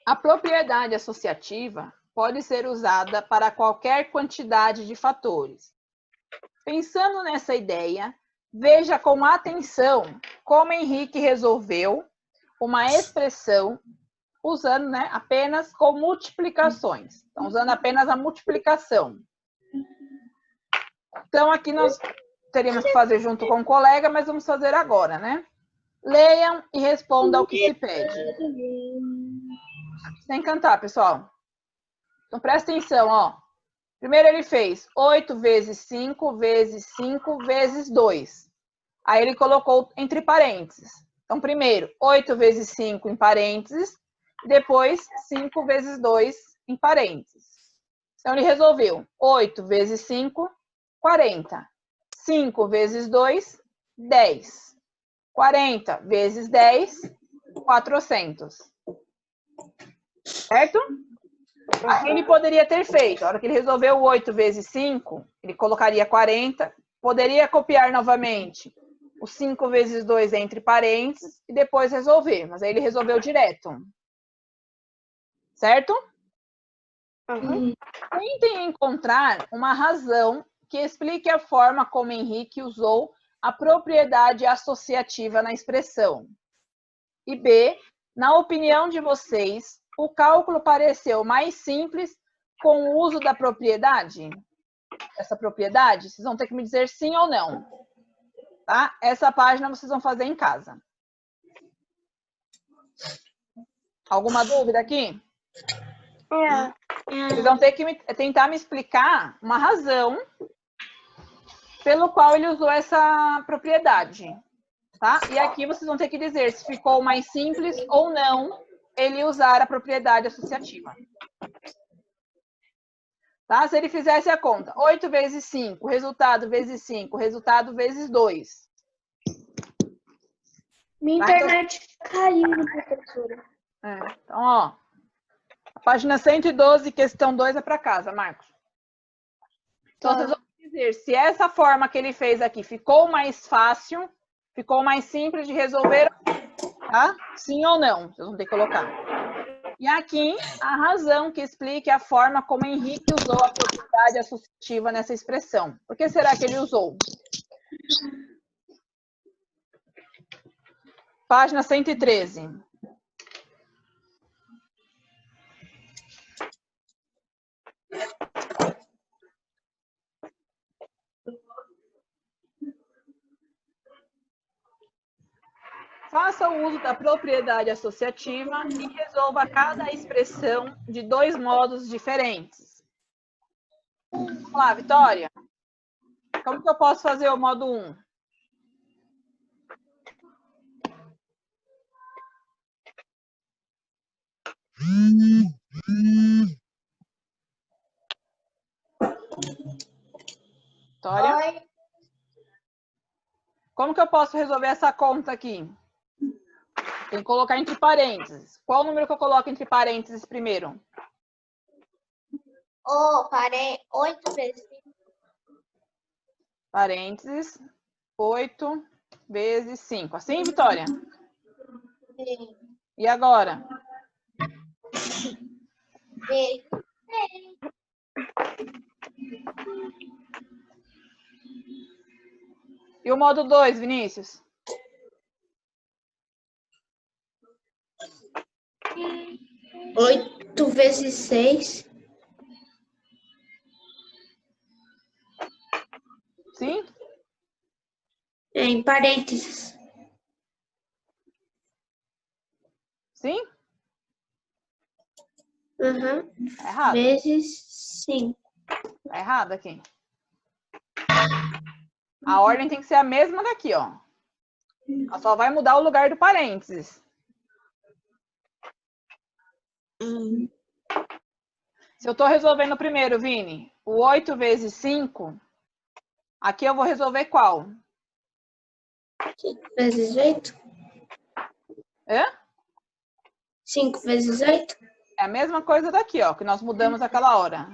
A propriedade associativa pode ser usada para qualquer quantidade de fatores. Pensando nessa ideia, veja com atenção como Henrique resolveu uma expressão usando, né, apenas com multiplicações. Então, usando apenas a multiplicação. Então, aqui nós teríamos que fazer junto com o colega, mas vamos fazer agora, né? Leiam e respondam ao que se pede. Sem cantar, pessoal. Então, presta atenção, ó. Primeiro ele fez 8 vezes 5 vezes 5 vezes 2. Aí ele colocou entre parênteses. Então, primeiro, 8 vezes 5 em parênteses, e depois 5 vezes 2 em parênteses. Então, ele resolveu 8 vezes 5, 40. 5 vezes 2, 10. 40 vezes 10, 400. Certo? Aí ele poderia ter feito, a hora que ele resolveu 8 vezes 5, ele colocaria 40, poderia copiar novamente o 5 vezes 2 entre parênteses e depois resolver, mas aí ele resolveu direto. Certo? Tentem encontrar uma razão que explique a forma como Henrique usou a propriedade associativa na expressão. E B, na opinião de vocês, o cálculo pareceu mais simples com o uso da propriedade? Essa propriedade, vocês vão ter que me dizer sim ou não. Tá? Essa página vocês vão fazer em casa. Alguma dúvida aqui? Vocês vão ter que tentar me explicar uma razão pelo qual ele usou essa propriedade. Tá? E aqui vocês vão ter que dizer se ficou mais simples ou não ele usar a propriedade associativa. Tá? Se ele fizesse a conta, 8 vezes 5, resultado vezes 5, resultado vezes 2. Minha Tá? internet caiu, professora. Então, ó, a página 112, questão 2 é para casa, Marcos. Então, vocês vão dizer se essa forma que ele fez aqui ficou mais fácil, ficou mais simples de resolver, tá? Sim ou não, vocês vão ter que colocar. E aqui, a razão que explique a forma como Henrique usou a propriedade associativa nessa expressão. Por que será que ele usou? Página 113. Faça o uso da propriedade associativa e resolva cada expressão de 2 modos diferentes. Vamos lá, Vitória. Como que eu posso fazer o modo 1? Vitória? Oi. Como que eu posso resolver essa conta aqui? Tem que colocar entre parênteses. Qual o número que eu coloco entre parênteses primeiro? Parei 8 vezes 5. Parênteses, 8 vezes 5. Assim, Vitória? Sim. E agora? Sim. E o modo 2, Vinícius? Oito vezes 6. Sim? Em parênteses. Sim? Uhum. Tá errado. Vezes 5. Tá errado aqui. A ordem tem que ser a mesma daqui, ó. Ela só vai mudar o lugar do parênteses. Se eu estou resolvendo primeiro, Vini, o 8 vezes 5, aqui eu vou resolver qual? 5 vezes 8. Hã? 5 vezes 8. É a mesma coisa daqui, ó, que nós mudamos aquela hora.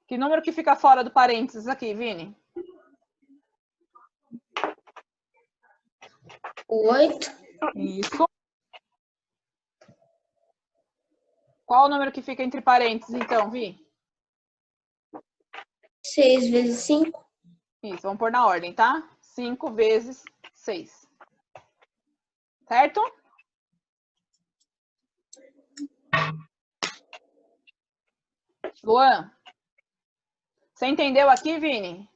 Que número que fica fora do parênteses aqui, Vini? O 8. Isso. Qual o número que fica entre parênteses, então, Vi? 6 vezes 5. Isso, vamos pôr na ordem, tá? 5 vezes 6. Certo? Luan, você entendeu aqui, Vini?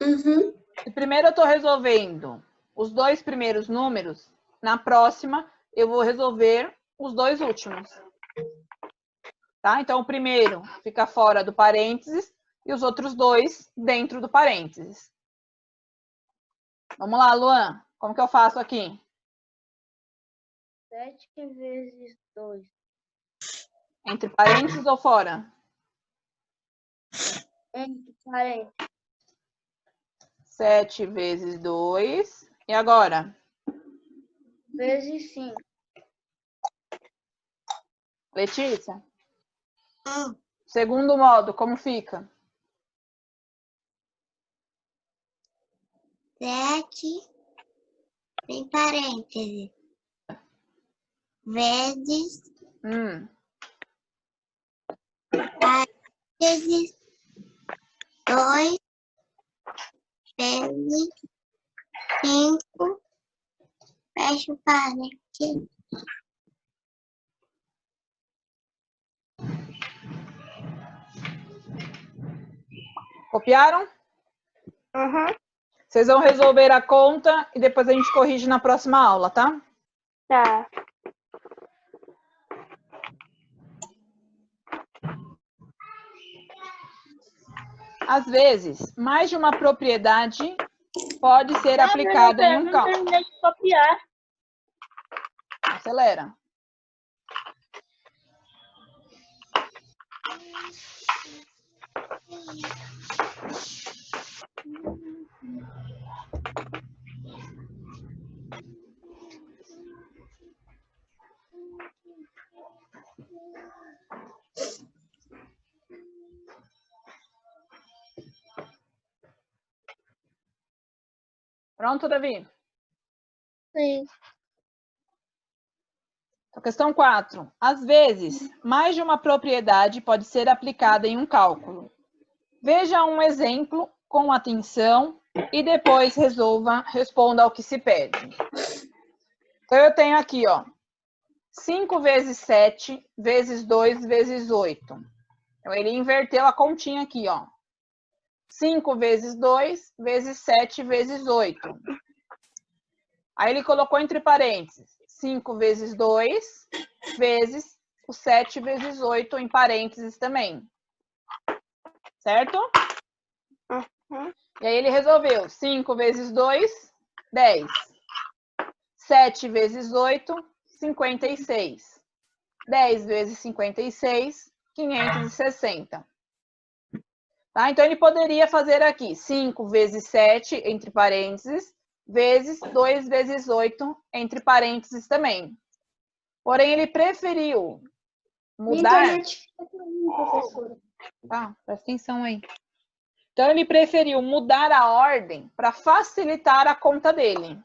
Uhum. Se primeiro eu estou resolvendo os 2 primeiros números, na próxima eu vou resolver os 2 últimos. Tá? Então, o primeiro fica fora do parênteses e os outros 2 dentro do parênteses. Vamos lá, Luan. Como que eu faço aqui? 7 vezes 2. Entre parênteses ou fora? Entre parênteses. 7 vezes 2. E agora? Vezes 5. Letícia? Segundo modo, como fica? 7, sem parênteses, vezes, parênteses, 2, vezes, 5, fecha o parênteses. Copiaram? Uhum. Vocês vão resolver a conta e depois a gente corrige na próxima aula, tá? Tá. Às vezes, mais de uma propriedade pode ser aplicada em um cálculo. Não terminei de copiar. Acelera. Pronto, Davi? Sim. Questão 4. Às vezes, mais de uma propriedade pode ser aplicada em um cálculo. Veja um exemplo com atenção e depois responda ao que se pede. Então, eu tenho aqui, ó, 5 vezes 7 vezes 2 vezes 8. Então, ele inverteu a continha aqui, ó. 5 vezes 2 vezes 7 vezes 8. Aí ele colocou entre parênteses 5 vezes 2 vezes o 7 vezes 8 em parênteses também. Certo? Uhum. E aí ele resolveu 5 vezes 2, 10. 7 vezes 8, 56. 10 vezes 56, 560. Tá? Então, ele poderia fazer aqui 5 vezes 7, entre parênteses, vezes 2 vezes 8, entre parênteses também. Porém, ele preferiu Minha mudar... internet fica ruim, professora. Tá, presta atenção aí. Então, ele preferiu mudar a ordem para facilitar a conta dele.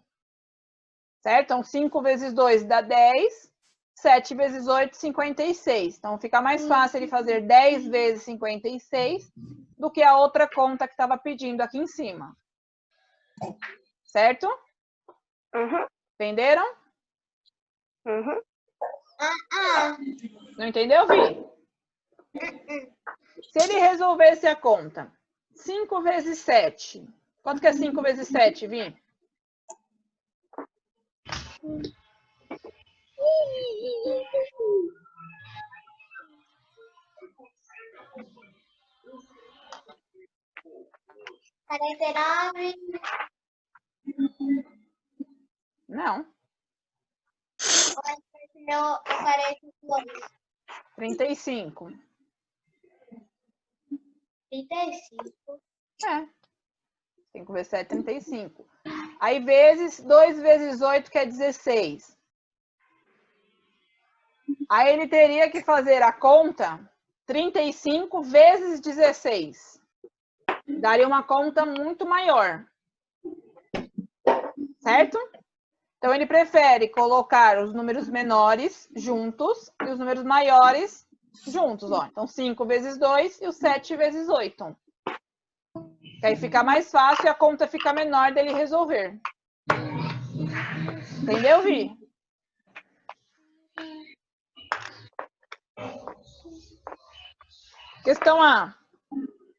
Certo? Então, 5 vezes 2 dá 10, 7 vezes 8, 56. Então, fica mais fácil ele fazer 10 vezes 56 do que a outra conta que estava pedindo aqui em cima. Certo? Uhum. Entenderam? Uhum. Não entendeu, Vi? Se ele resolvesse a conta 5 vezes 7. Quanto que é 5 vezes 7, Vi? Não. 35. 35. É. 5 vezes 7, 35. Aí, vezes 2 vezes 8, que é 16. Aí, ele teria que fazer a conta 35 vezes 16. Daria uma conta muito maior. Certo? Então, ele prefere colocar os números menores juntos e os números maiores juntos. Ó. Então, 5 vezes 2 e o 7 vezes 8. Que aí fica mais fácil e a conta fica menor dele resolver. Entendeu, Vi? Questão A.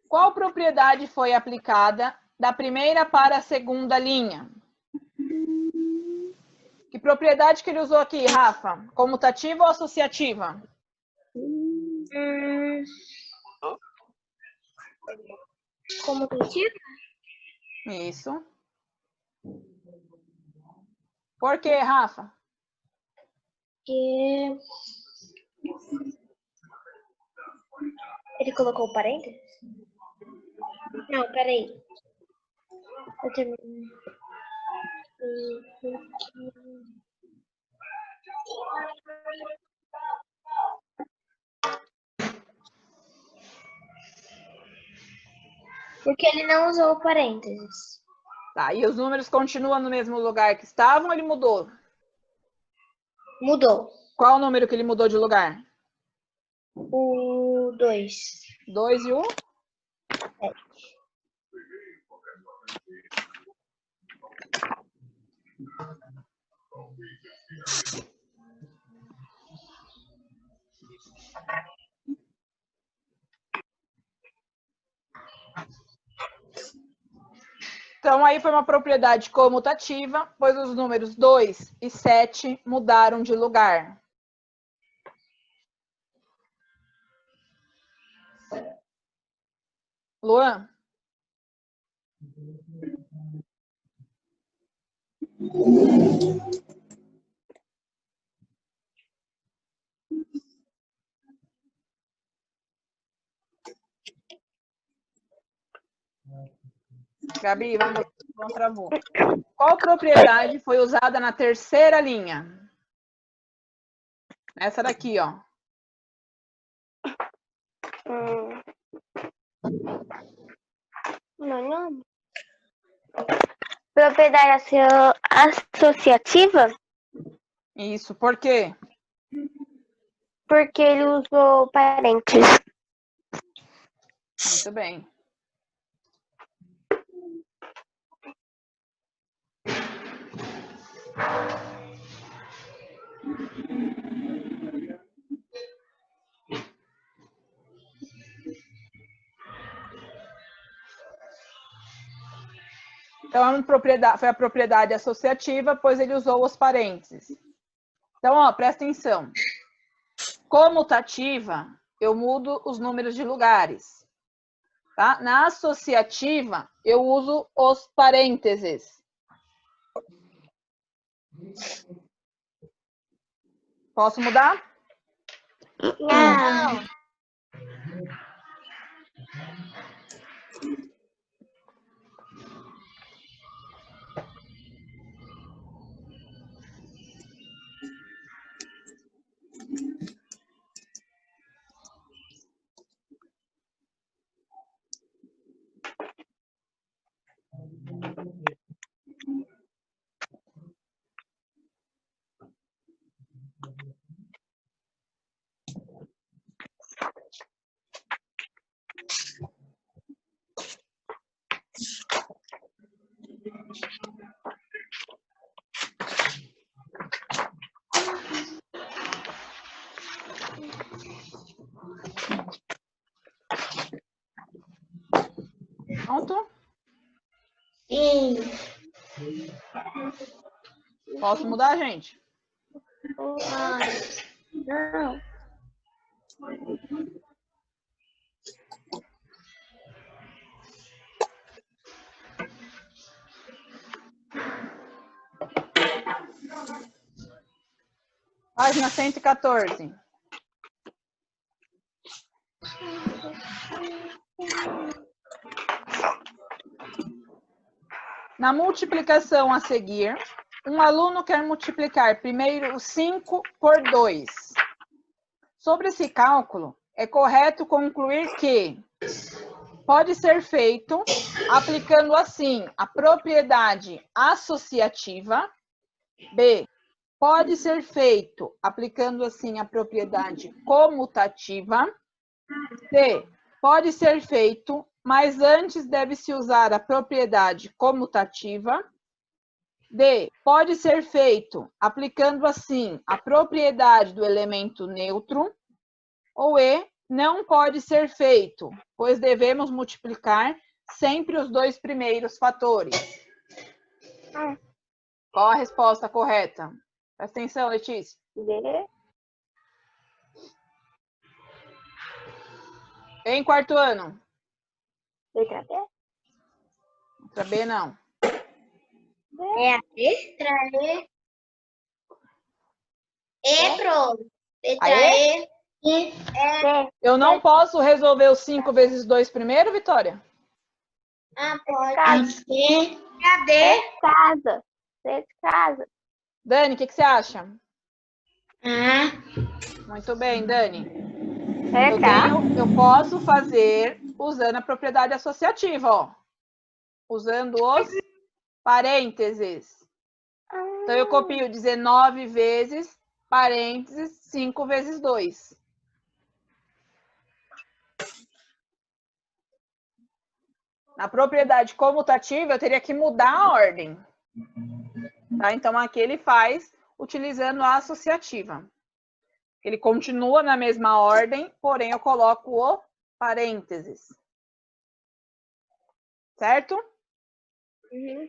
Qual propriedade foi aplicada da primeira para a segunda linha? Que propriedade que ele usou aqui, Rafa? Comutativa ou associativa? Comutativa? Isso. Por quê, Rafa? Que ele colocou parênteses? Não, peraí. Eu terminei. Porque ele não usou parênteses. Tá, e os números continuam no mesmo lugar que estavam ou ele mudou? Mudou. Qual o número que ele mudou de lugar? O 2. 2 e o? 7. Então, aí foi uma propriedade comutativa, pois os números 2 e 7 mudaram de lugar. Luan? Gabi, vamos travou. Qual propriedade foi usada na terceira linha? Essa daqui, ó. Não. Propriedade associativa? Isso, por quê? Porque ele usou parênteses. Muito bem. Então, foi a propriedade associativa, pois ele usou os parênteses. Então, ó, presta atenção. Comutativa, eu mudo os números de lugares. Tá? Na associativa, eu uso os parênteses. Posso mudar? Não. Pronto? Sim. Posso mudar, gente? Não. Página 114. Na multiplicação a seguir, um aluno quer multiplicar primeiro 5 por 2. Sobre esse cálculo, é correto concluir que pode ser feito aplicando assim a propriedade associativa. B. Pode ser feito aplicando assim a propriedade comutativa. C. Pode ser feito, mas antes deve-se usar a propriedade comutativa. D. Pode ser feito aplicando assim a propriedade do elemento neutro. Ou E. Não pode ser feito, pois devemos multiplicar sempre os dois primeiros fatores. Qual a resposta correta? Presta atenção, Letícia. D. Em quarto ano? Letra B. Letra B, não. É a letra E. E, pro. Letra Aê? E. D. Eu não posso resolver os 5 vezes 2 primeiro, Vitória? Ah, pode ser. A D. Casa. C de casa. Dani, o que você acha? Ah, Muito bem, Dani. CK. Eu posso fazer usando a propriedade associativa, ó. Usando os parênteses. Então, eu copio 19 vezes, parênteses, 5 vezes 2. Na propriedade comutativa, eu teria que mudar a ordem. Tá? Então, aqui ele faz utilizando a associativa. Ele continua na mesma ordem, porém eu coloco o parênteses. Certo? Uhum.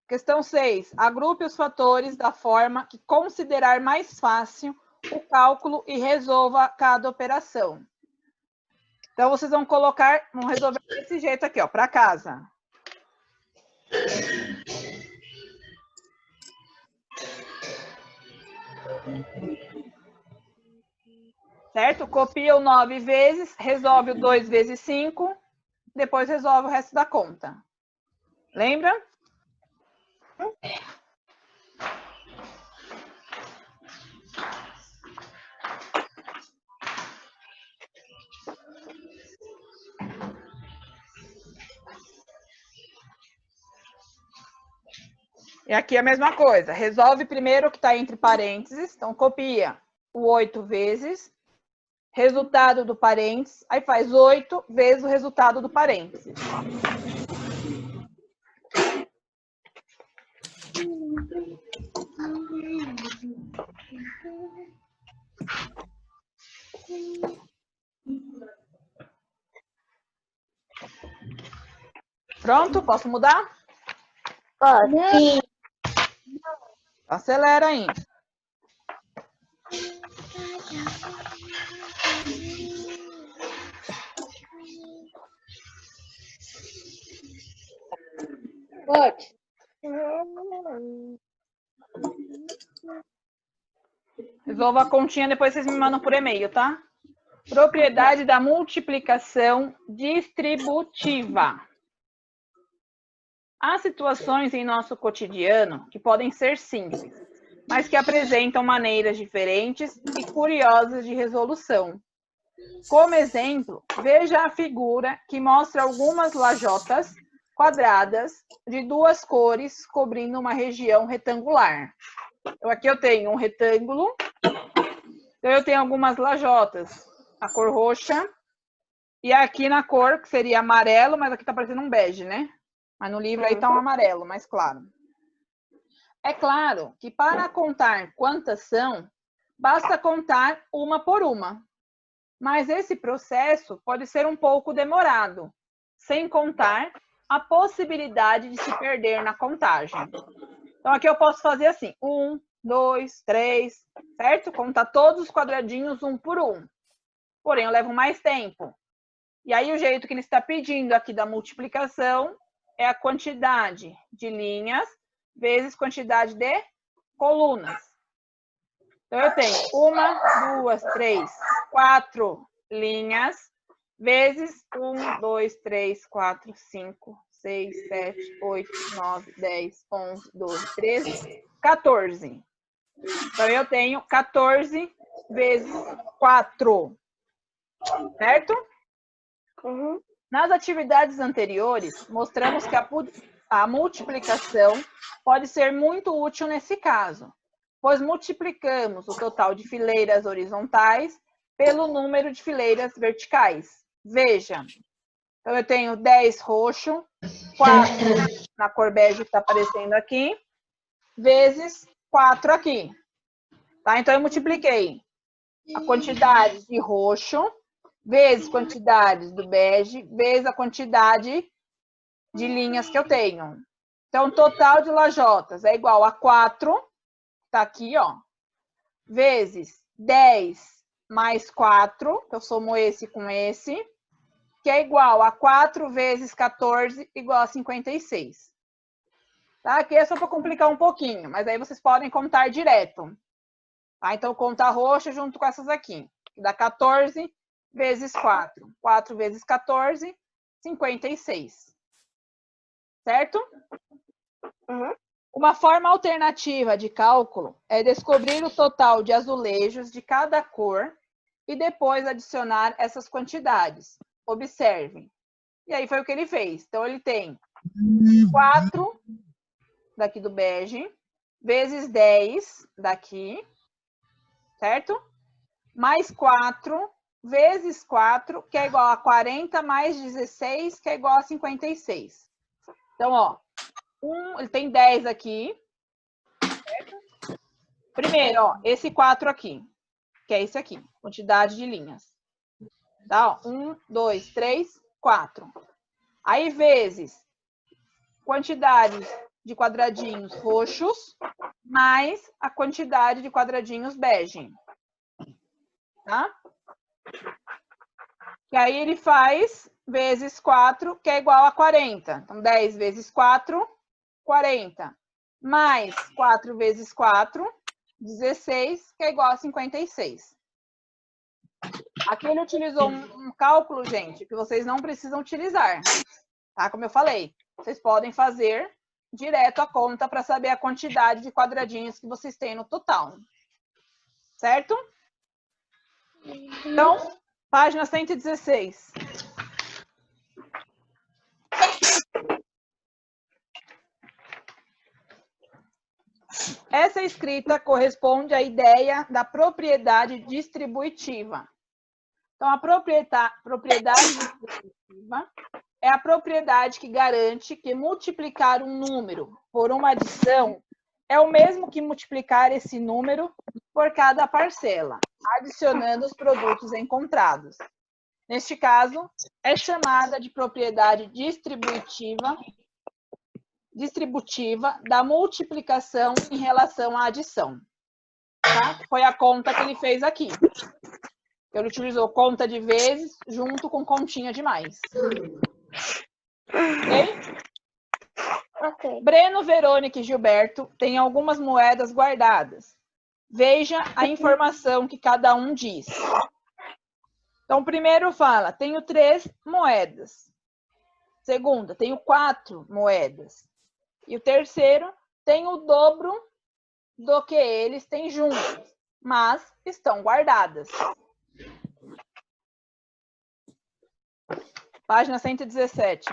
Questão 6. Agrupe os fatores da forma que considerar mais fácil o cálculo e resolva cada operação. Então, vocês vão resolver desse jeito aqui, ó, para casa. Certo? Copia o 9 vezes, resolve o 2 vezes 5, depois resolve o resto da conta. Lembra? E aqui a mesma coisa. Resolve primeiro o que está entre parênteses. Então, copia o 8 vezes, resultado do parênteses, aí faz 8 vezes o resultado do parênteses. Pronto? Posso mudar? Pode. Sim. Acelera aí. Pode. Resolva a continha, depois vocês me mandam por e-mail, tá? Propriedade da multiplicação distributiva. Há situações em nosso cotidiano que podem ser simples, mas que apresentam maneiras diferentes e curiosas de resolução. Como exemplo, veja a figura que mostra algumas lajotas quadradas de duas cores cobrindo uma região retangular. Então, aqui eu tenho um retângulo, então eu tenho algumas lajotas, a cor roxa, e aqui na cor, que seria amarelo, mas aqui tá parecendo um bege, né? Mas no livro aí tá um amarelo, mais claro. É claro que para contar quantas são, basta contar uma por uma. Mas esse processo pode ser um pouco demorado, sem contar a possibilidade de se perder na contagem. Então, aqui eu posso fazer assim, 1, 2, 3, certo? Contar todos os quadradinhos um por um. Porém, eu levo mais tempo. E aí, o jeito que ele está pedindo aqui da multiplicação é a quantidade de linhas vezes quantidade de colunas. Então, eu tenho 1, 2, 3, 4 linhas vezes 1, 2, 3, 4, 5, 6, 7, 8, 9, 10, 11, 12, 13, 14. Então, eu tenho 14 vezes 4, certo? Uhum. Nas atividades anteriores, mostramos que a multiplicação pode ser muito útil nesse caso, pois multiplicamos o total de fileiras horizontais pelo número de fileiras verticais. Veja, então eu tenho 10 roxo, 4 na cor bege que está aparecendo aqui, vezes 4 aqui. Tá? Então eu multipliquei a quantidade de roxo vezes quantidade do bege, vezes a quantidade de linhas que eu tenho. Então, o total de lajotas é igual a 4, tá aqui, ó, vezes 10 mais 4, que eu somo esse com esse, que é igual a 4 vezes 14, igual a 56. Tá? Aqui é só para complicar um pouquinho, mas aí vocês podem contar direto. Tá? Então, conta roxa junto com essas aqui, que dá 14 vezes 4. 4 vezes 14, 56. Certo? Uhum. Uma forma alternativa de cálculo é descobrir o total de azulejos de cada cor e depois adicionar essas quantidades. Observem. E aí foi o que ele fez. Então, ele tem 4 daqui do bege, vezes 10 daqui, certo? Mais 4 vezes 4, que é igual a 40, mais 16, que é igual a 56. Então, ó, ele tem 10 aqui. Certo? Primeiro, ó, esse 4 aqui, que é esse aqui, quantidade de linhas. Tá? Ó, 1, 2, 3, 4. Aí, vezes quantidade de quadradinhos roxos, mais a quantidade de quadradinhos bege. Tá? E aí ele faz vezes 4, que é igual a 40. Então, 10 vezes 4, 40. Mais 4 vezes 4, 16, que é igual a 56. Aqui ele utilizou um cálculo, gente, que vocês não precisam utilizar. Tá? Como eu falei, vocês podem fazer direto a conta para saber a quantidade de quadradinhos que vocês têm no total. Certo? Então, página 116. Essa escrita corresponde à ideia da propriedade distributiva. Então, a propriedade distributiva é a propriedade que garante que multiplicar um número por uma adição é o mesmo que multiplicar esse número por cada parcela, adicionando os produtos encontrados. neste caso, é chamada de propriedade distributiva da multiplicação em relação à adição. Tá? Foi a conta que ele fez aqui. Ele utilizou conta de vezes junto com continha de mais. Ok? Ok. Breno, Verônica e Gilberto têm algumas moedas guardadas. Veja a informação que cada um diz. Então, primeiro fala, tenho 3 moedas. Segunda, tenho 4 moedas. E o terceiro, tenho o dobro do que eles têm juntos, mas estão guardadas. Página 117.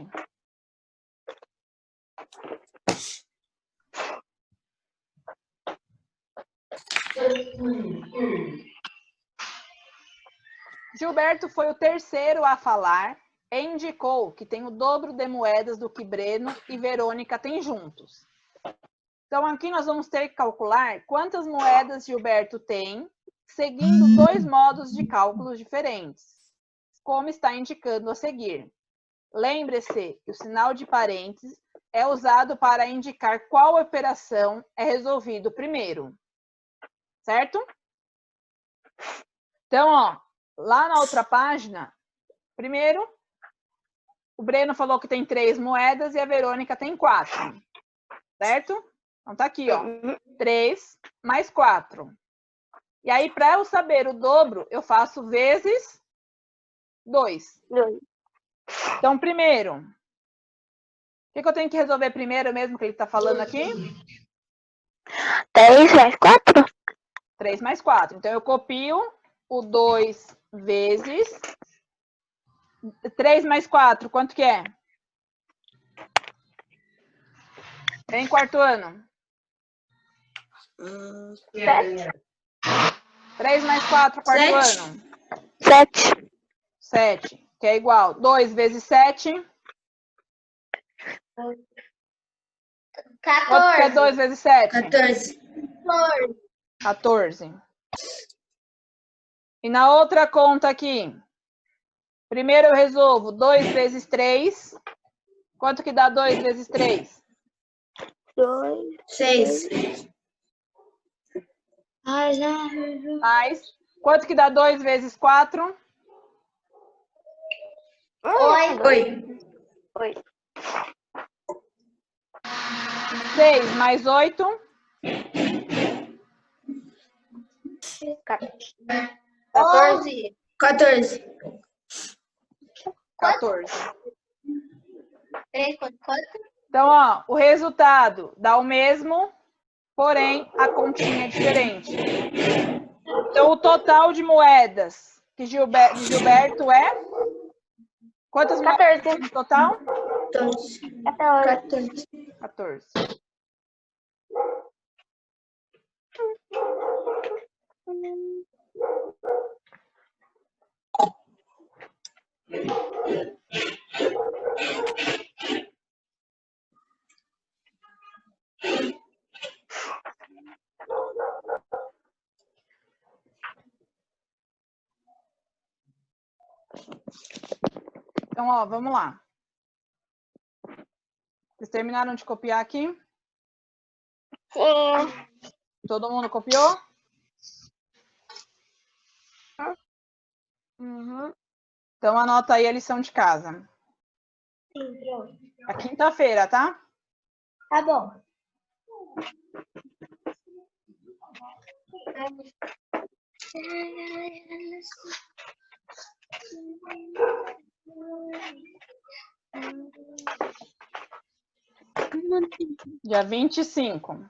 Gilberto foi o terceiro a falar e indicou que tem o dobro de moedas do que Breno e Verônica têm juntos. Então, aqui nós vamos ter que calcular quantas moedas Gilberto tem, seguindo 2 modos de cálculos diferentes, como está indicando a seguir. Lembre-se que o sinal de parênteses é usado para indicar qual operação é resolvido primeiro. Certo? Então, ó, lá na outra página, primeiro, o Breno falou que tem 3 moedas e a Verônica tem 4. Certo? Então, tá aqui, ó. 3 mais 4. E aí, para eu saber o dobro, eu faço vezes 2. Então, primeiro, o que eu tenho que resolver primeiro mesmo que ele está falando aqui? 3 mais 4? 3 mais 4. Então, eu copio o 2 vezes 3 mais 4, quanto que é? Em quarto ano? 7. 3 mais 4, quarto 7. ano? 7. 7, que é igual 2 vezes 7. Quanto que é 2 vezes 7? 14. 14. E na outra conta aqui, primeiro eu resolvo 2 vezes 3. Quanto que dá 2 vezes 3? 2. 6. Mais. Quanto que dá 2 vezes 4? 8. 8. 6 mais 8? 14. 14. 14. Quanto? Então, ó, o resultado dá o mesmo, porém a continha é diferente. Então, o total de moedas de Gilberto é? Quantas moedas tem no total? 14. 14. Então, ó, vamos lá. Vocês terminaram de copiar aqui? Sim. Todo mundo copiou? Uhum. Então, anota aí a lição de casa. Sim, pronto. É quinta-feira, tá? Tá bom. Dia 25.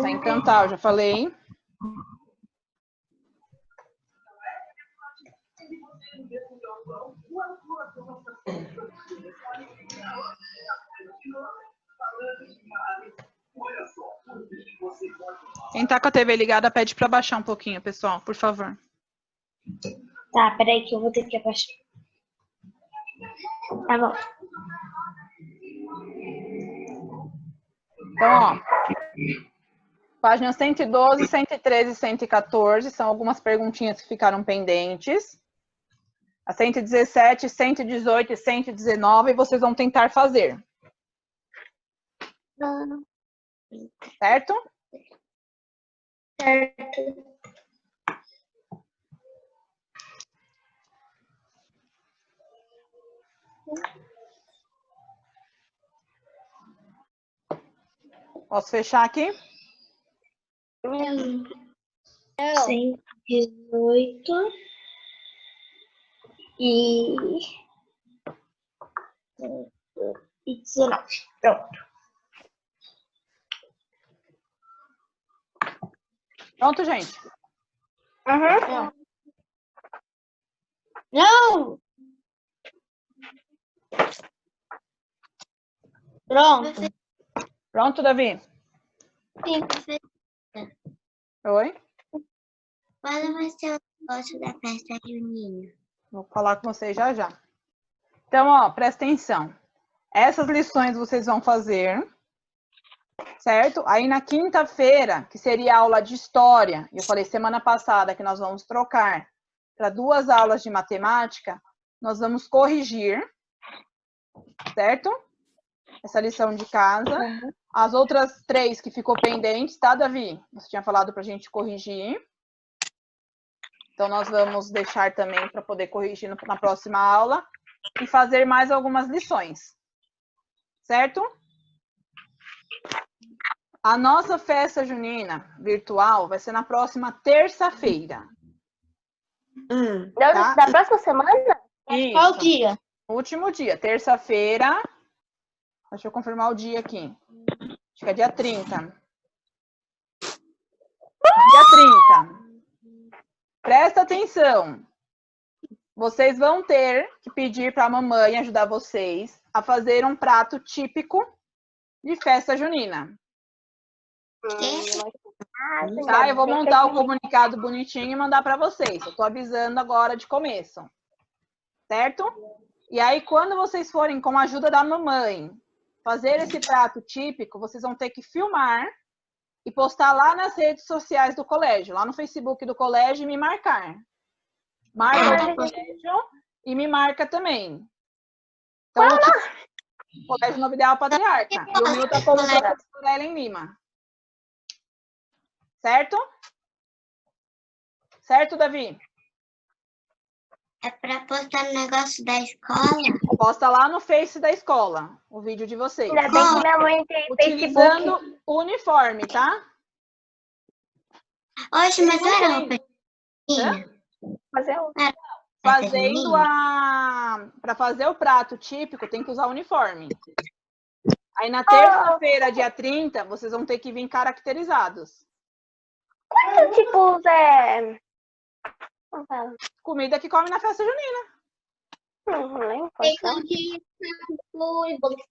Sem cantar, eu já falei. Quem tá com a TV ligada, pede para baixar um pouquinho, pessoal, por favor. Tá, peraí que eu vou ter que abaixar. Tá bom. Então, ó, Páginas 112, 113 e 114 são algumas perguntinhas que ficaram pendentes. A 117, 118 e 119 vocês vão tentar fazer. Certo? Certo. Posso fechar aqui? 118 e 19. Pronto. Pronto, gente? Uhum. Não! Pronto. Pronto, Davi? Sim. Oi? Quando vai ser o negócio da festa junina? Vou falar com vocês já já. Então, ó, presta atenção. Essas lições vocês vão fazer, certo? Aí na quinta-feira, que seria a aula de história, eu falei semana passada que nós vamos trocar para 2 aulas de matemática, nós vamos corrigir, certo? Essa lição de casa. As outras 3 que ficou pendentes, tá, Davi? Você tinha falado para a gente corrigir. Então, nós vamos deixar também para poder corrigir na próxima aula e fazer mais algumas lições. Certo? A nossa festa junina virtual vai ser na próxima terça-feira. Tá? Da próxima semana? Isso. Qual dia? Último dia, terça-feira. Deixa eu confirmar o dia aqui. Acho que é dia 30. Dia 30. Presta atenção. Vocês vão ter que pedir para a mamãe ajudar vocês a fazer um prato típico de festa junina. Tá? Eu vou montar o comunicado bonitinho e mandar para vocês. Eu estou avisando agora de começo. Certo? E aí, quando vocês forem com a ajuda da mamãe fazer esse prato típico, vocês vão ter que filmar e postar lá nas redes sociais do colégio, lá no Facebook do colégio e me marcar. Marca o colégio e me marca também. Então, o Colégio Novo Ideal Patriarca. E o meu tá como professora Ellen Lima. Certo? Certo, Davi? É para postar no negócio da escola? Posta lá no Face da escola o vídeo de vocês. Ainda bem que minha mãe tem Utilizando Facebook. o uniforme, tá? Hoje, mas não era roupa junina? Fazer um. Fazendo para fazer o prato típico, tem que usar uniforme. Aí na terça-feira, dia 30, vocês vão ter que vir caracterizados. Quantos tipos é? Comida que come na festa junina. Não lembro. Pode falar. Tem que fui, vamos